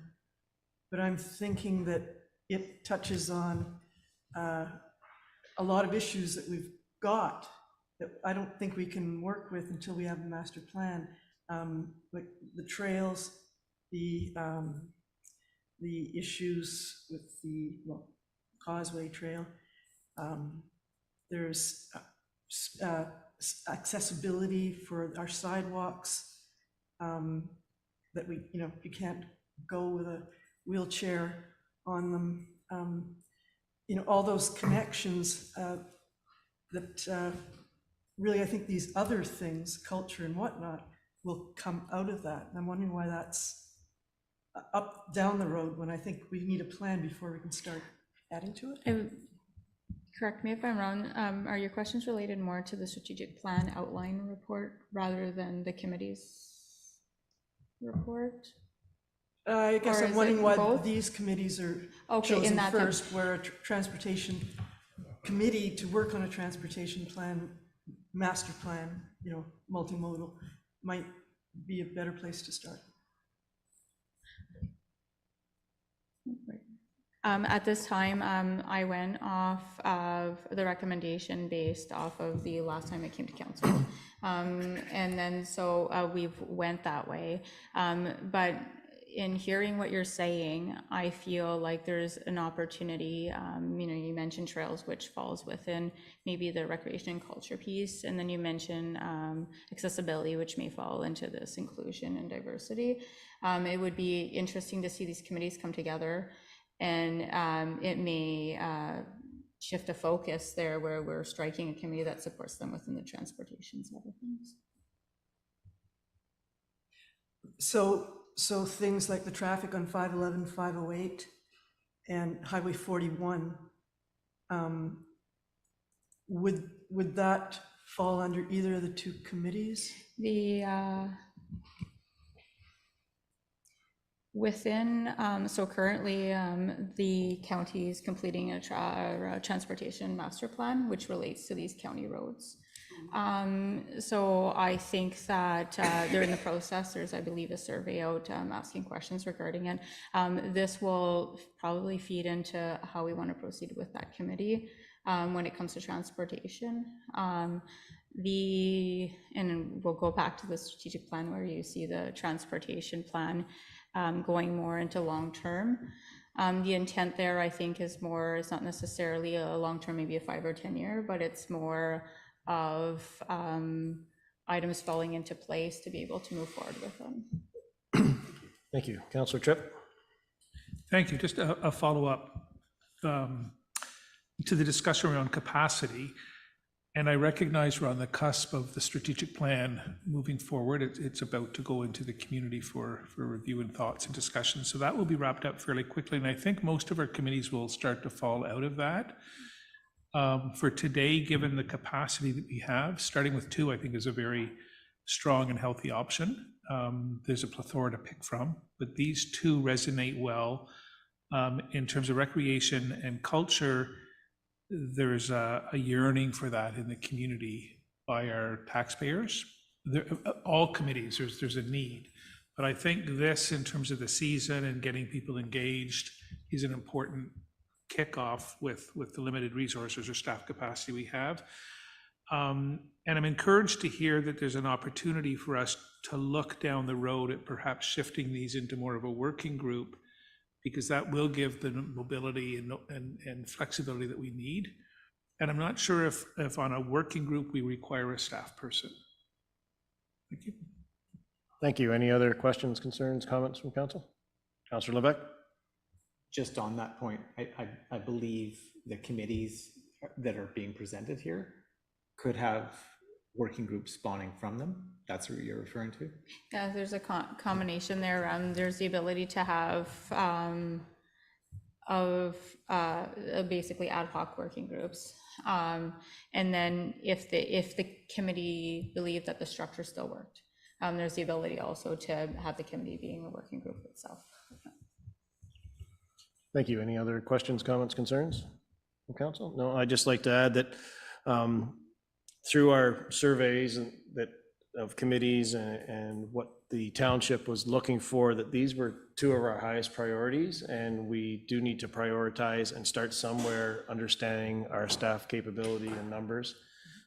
but I'm thinking that it touches on a lot of issues that we've got that I don't think we can work with until we have a master plan, like the trails, the issues with the Causeway Trail. There's accessibility for our sidewalks, that we, you can't go with a wheelchair on them. All those connections that really, I think these other things, culture and whatnot, will come out of that. And I'm wondering why that's up down the road, when I think we need a plan before we can start adding to it. Correct me if I'm wrong, are your questions related more to the strategic plan outline report rather than the committee's report? I guess Or I'm is wondering it why both? these committees are Okay, in chosen that first, where a transportation committee to work on a transportation plan, master plan, multimodal, might be a better place to start. At this time, I went off of the recommendation based off of the last time it came to council. And then so we've went that way. But in hearing what you're saying, I feel like there's an opportunity, you mentioned trails, which falls within maybe the recreation and culture piece. And then you mentioned accessibility, which may fall into this inclusion and diversity. It would be interesting to see these committees come together, and it may shift a focus there where we're striking a committee that supports them within the transportation side of things. So things like the traffic on 511, 508, and Highway 41, would that fall under either of the two committees? So currently the county is completing a transportation master plan, which relates to these county roads. So I think that they're in the process. There's, I believe, a survey out asking questions regarding it. This will probably feed into how we want to proceed with that committee when it comes to transportation. And we'll go back to the strategic plan where you see the transportation plan going more into long-term. The intent there, I think, is more, it's not necessarily a long-term, maybe a 5 or 10 year, but it's more of items falling into place to be able to move forward with them. Thank you. Councillor Tripp? Thank you. Just a follow-up to the discussion around capacity. And I recognize we're on the cusp of the strategic plan moving forward. It's about to go into the community for review and thoughts and discussion. So that will be wrapped up fairly quickly. And I think most of our committees will start to fall out of that. For today, given the capacity that we have, starting with 2, I think is a very strong and healthy option. There's a plethora to pick from, but these 2 resonate well. In terms of recreation and culture, there's a yearning for that in the community by our taxpayers. All committees, there's a need. But I think this, in terms of the season and getting people engaged, is an important kickoff with the limited resources or staff capacity we have. And I'm encouraged to hear that there's an opportunity for us to look down the road at perhaps shifting these into more of a working group, because that will give the mobility and flexibility that we need. And I'm not sure if on a working group we require a staff person. Thank you. Thank you. Any other questions, concerns, comments from council? Councillor Lebec? Just on that point, I believe the committees that are being presented here could have working groups spawning from them. That's what you're referring to? Yeah, there's a combination there. There's the ability to have basically ad hoc working groups. And then if the committee believed that the structure still worked, there's the ability also to have the committee being a working group itself. Thank you. Any other questions, comments, concerns from council? No, I'd just like to add that through our surveys that of committees and what the township was looking for, that these were two of our highest priorities, and we do need to prioritize and start somewhere understanding our staff capability and numbers.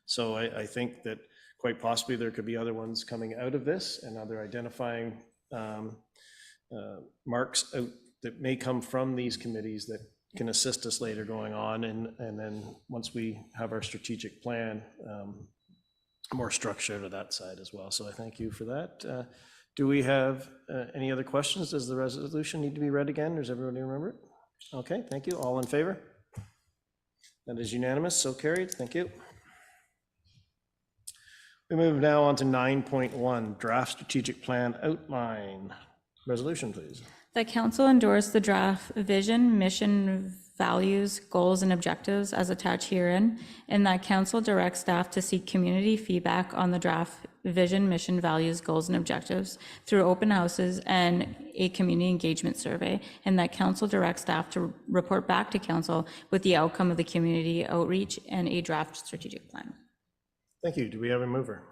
So I think that quite possibly there could be other ones coming out of this and other identifying marks out that may come from these committees that can assist us later going on. And then once we have our strategic plan, more structure to that side as well. So I thank you for that. Do we have any other questions? Does the resolution need to be read again? Does everybody remember it? Okay, thank you. All in favor? That is unanimous, so carried. Thank you. We move now on to 9.1, draft strategic plan outline. Resolution, please. The council endorsed the draft vision, mission, values, goals, and objectives as attached herein, and that council directs staff to seek community feedback on the draft vision, mission, values, goals, and objectives through open houses and a community engagement survey, and that council directs staff to report back to council with the outcome of the community outreach and a draft strategic plan. Thank you. Do we have a mover?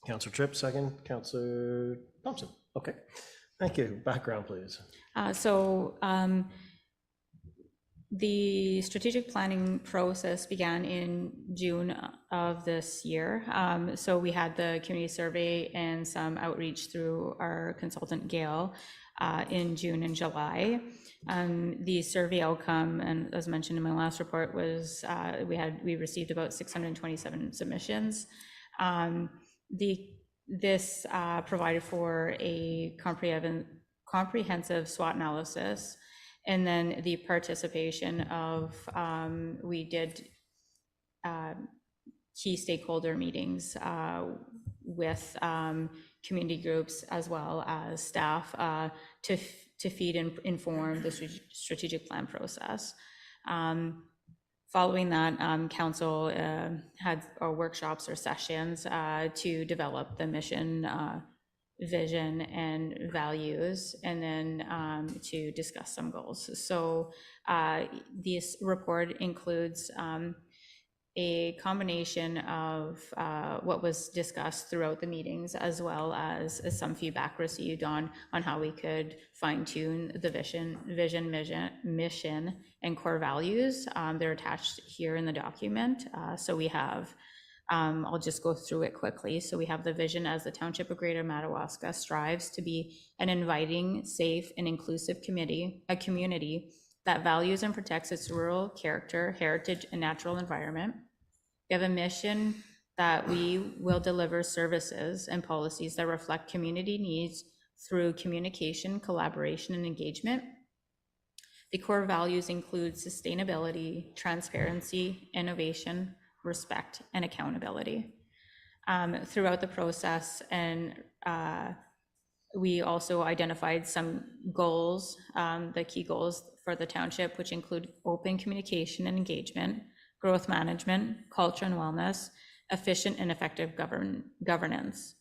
Councillor Tripp, second. Councillor Thompson. Okay. Thank you. Background, please. The strategic planning process began in June of this year. So we had the community survey and some outreach through our consultant Gail in June and July. The survey outcome, and as mentioned in my last report, was we received about 627 submissions. This provided for a comprehensive SWOT analysis, and then the participation of, we did key stakeholder meetings with community groups as well as staff to feed and inform the strategic plan process. Following that, council had workshops or sessions to develop the mission, vision, and values, and then to discuss some goals. So this report includes a combination of what was discussed throughout the meetings, as well as some feedback received on how we could fine-tune the vision, mission, and core values. They're attached here in the document. So we have, I'll just go through it quickly. So we have the vision as the Township of Greater Madawaska strives to be an inviting, safe, and inclusive a community that values and protects its rural character, heritage, and natural environment. We have a mission that we will deliver services and policies that reflect community needs through communication, collaboration, and engagement. The core values include sustainability, transparency, innovation, respect, and accountability. Throughout the process, and we also identified some goals, the key goals for the township, which include open communication and engagement, growth management, culture and wellness, efficient and effective governance.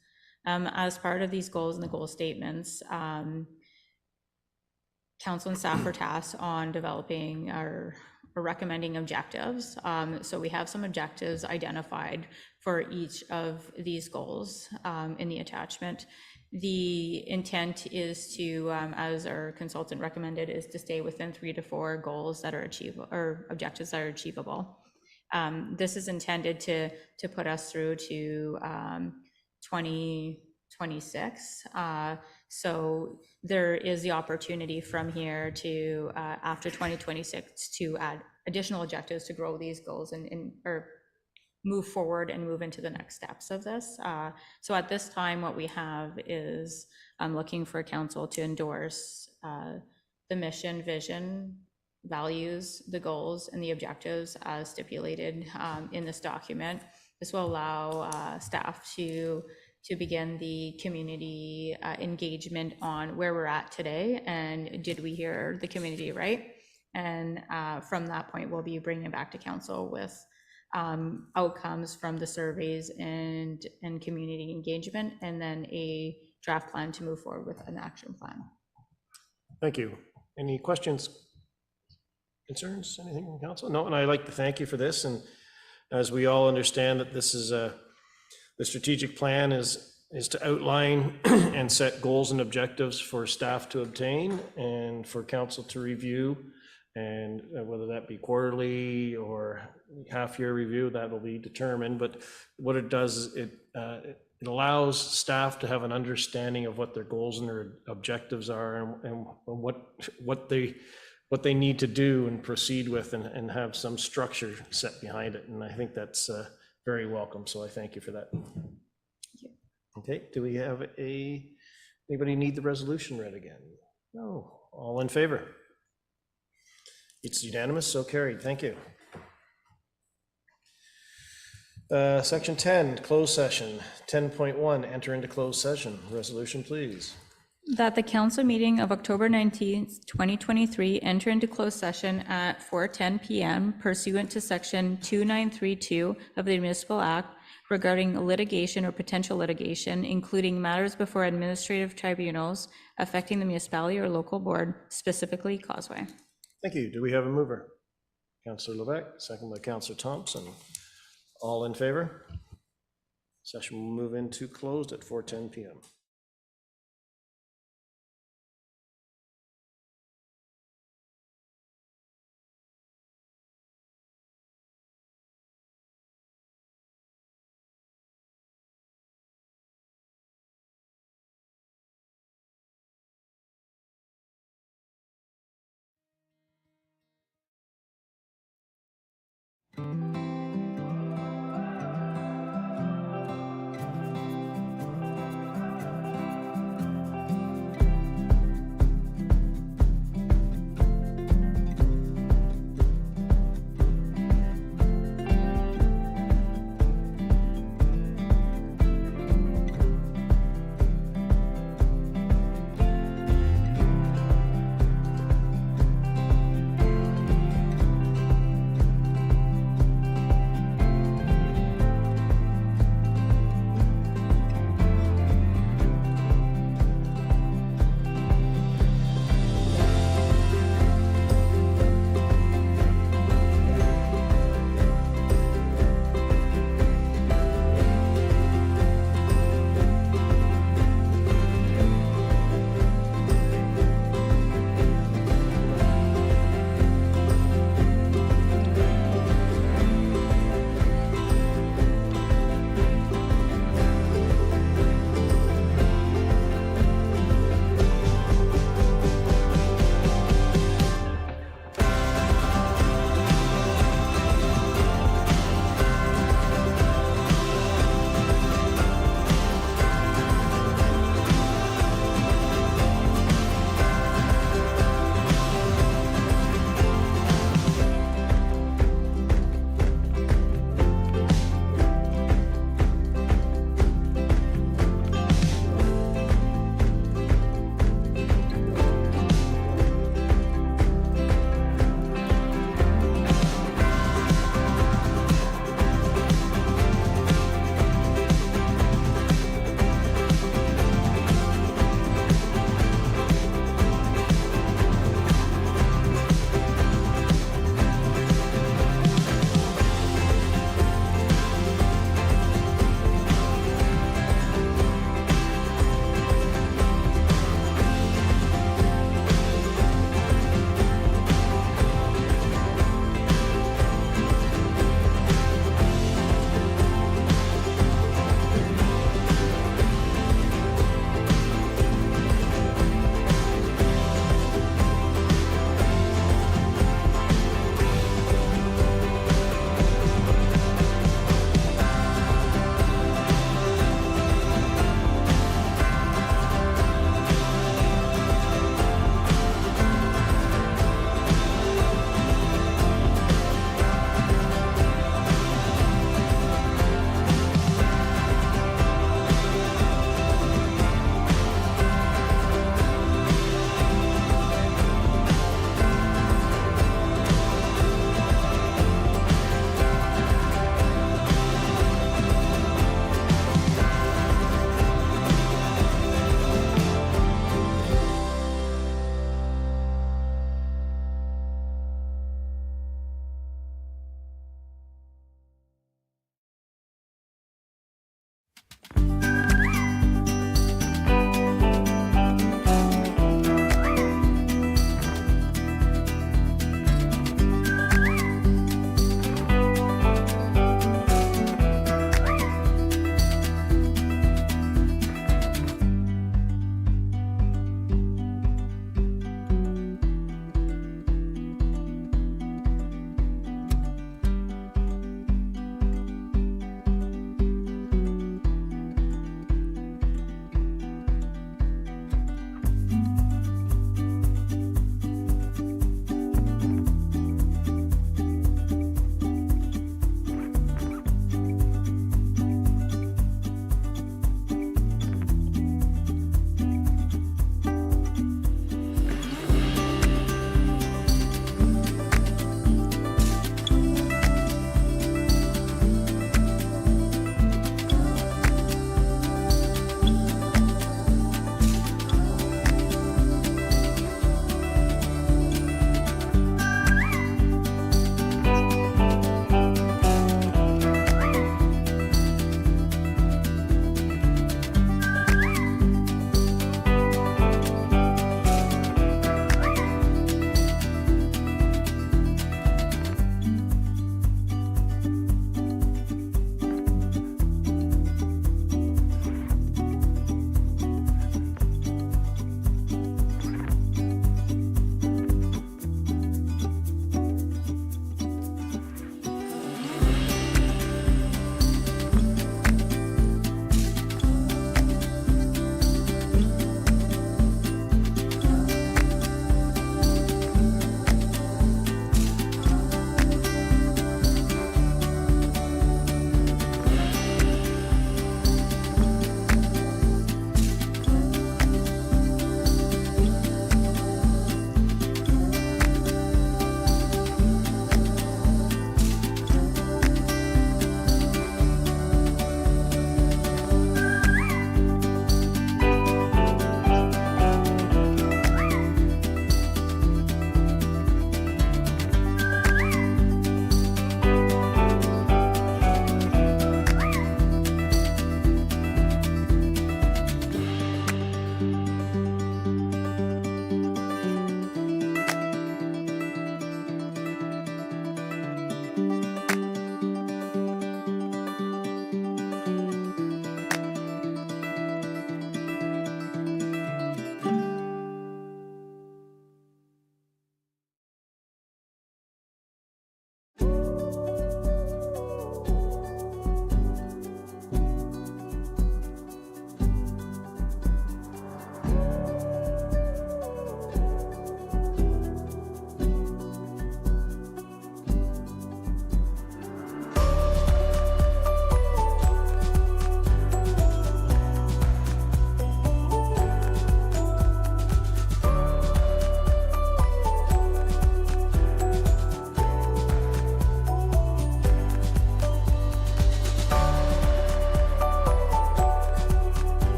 As part of these goals and the goal statements, council and staff were tasked on developing or recommending objectives. So we have some objectives identified for each of these goals in the attachment. The intent is to, as our consultant recommended, is to stay within 3 to 4 goals that are achievable, or objectives that are achievable. This is intended to put us through to 2026. So there is the opportunity from here to after 2026 to add additional objectives to grow these goals and move forward and move into the next steps of this. So at this time, what we have is I'm looking for council to endorse the mission, vision, values, the goals, and the objectives as stipulated in this document. This will allow staff to begin the community engagement on where we're at today and did we hear the community right? And from that point, we'll be bringing it back to council with outcomes from the surveys and community engagement, and then a draft plan to move forward with an action plan. Thank you. Any questions, concerns, anything from council? No, and I'd like to thank you for this. And as we all understand that this The strategic plan is to outline and set goals and objectives for staff to obtain and for council to review. And whether that be quarterly or half-year review, that will be determined. But what it does is it allows staff to have an understanding of what their goals and their objectives are and what they need to do and proceed with and have some structure set behind it. And I think that's very welcome. So I thank you for that. Okay, do we have anybody need the resolution read again? No, all in favor? It's unanimous, so carried. Thank you. Section 10, closed session. 10.1, enter into closed session. Resolution, please. That the council meeting of October 19th, 2023 enter into closed session at 4:10 PM pursuant to section 2932 of the Municipal Act regarding litigation or potential litigation, including matters before administrative tribunals affecting the municipality or local board, specifically Causeway. Thank you. Do we have a mover? Councillor Levesque, second by Councillor Thompson. All in favor? Session will move into closed at 4:10 PM.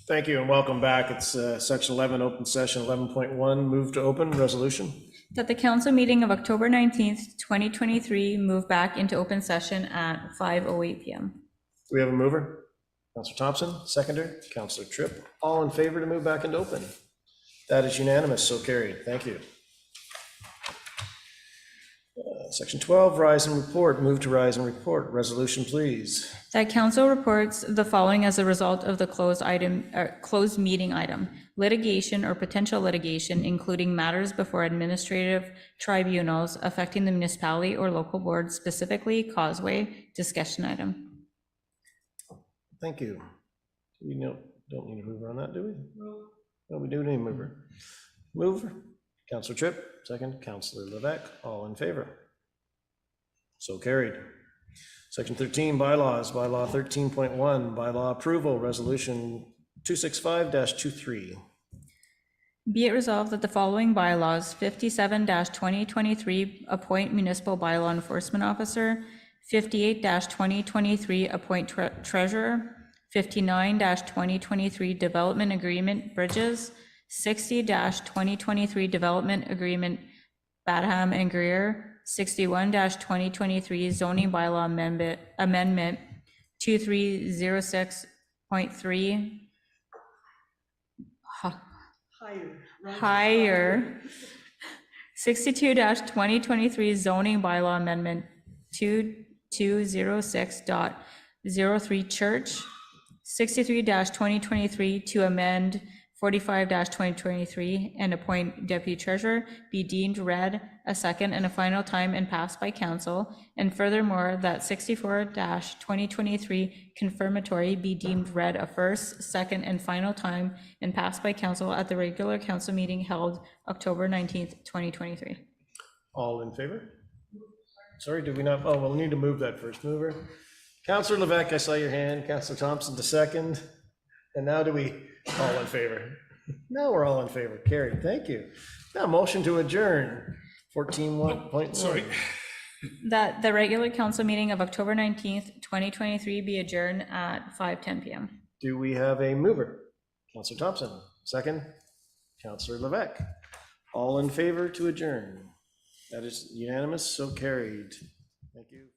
Thank you and welcome back. It's section 11, open session 11.1, move to open, resolution. That the council meeting of October 19th, 2023 move back into open session at 5:08 PM. Do we have a mover? Counselor Thompson, seconder, Counselor Tripp. All in favor to move back into open? That is unanimous, so carried. Thank you. Section 12, rise and report. Move to rise and report. Resolution, please. That council reports the following as a result of the closed meeting item: litigation or potential litigation, including matters before administrative tribunals affecting the municipality or local board, specifically Causeway, discussion item. Thank you. We don't need a mover on that, do we? No, we do need a mover. Mover, Counselor Tripp, second, Counselor Levesque, all in favor? So carried. Section 13, bylaws, bylaw 13.1, bylaw approval, resolution 265-23. Be it resolved that the following bylaws: 57-2023, appoint municipal bylaw enforcement officer; 58-2023, appoint treasurer; 59-2023, development agreement bridges; 60-2023, development agreement Badham and Greer; 61-2023, zoning bylaw amendment 2306.3, higher. 62-2023, zoning bylaw amendment 2206.03, church. 63-2023, to amend 45-2023 and appoint deputy treasurer, be deemed read a second and a final time and passed by council. And furthermore, that 64-2023 confirmatory be deemed read a first, second, and final time and passed by council at the regular council meeting held October 19th, 2023. All in favor? Sorry, did we not? Oh, we'll need to move that first. Mover. Counselor Levesque, I saw your hand. Counselor Thompson, the second. And now do we all in favor? Now we're all in favor. Carried. Thank you. Now motion to adjourn. 14.1. Sorry. That the regular council meeting of October 19th, 2023 be adjourned at 5:10 PM. Do we have a mover? Counselor Thompson, second. Counselor Levesque. All in favor to adjourn? That is unanimous, so carried. Thank you.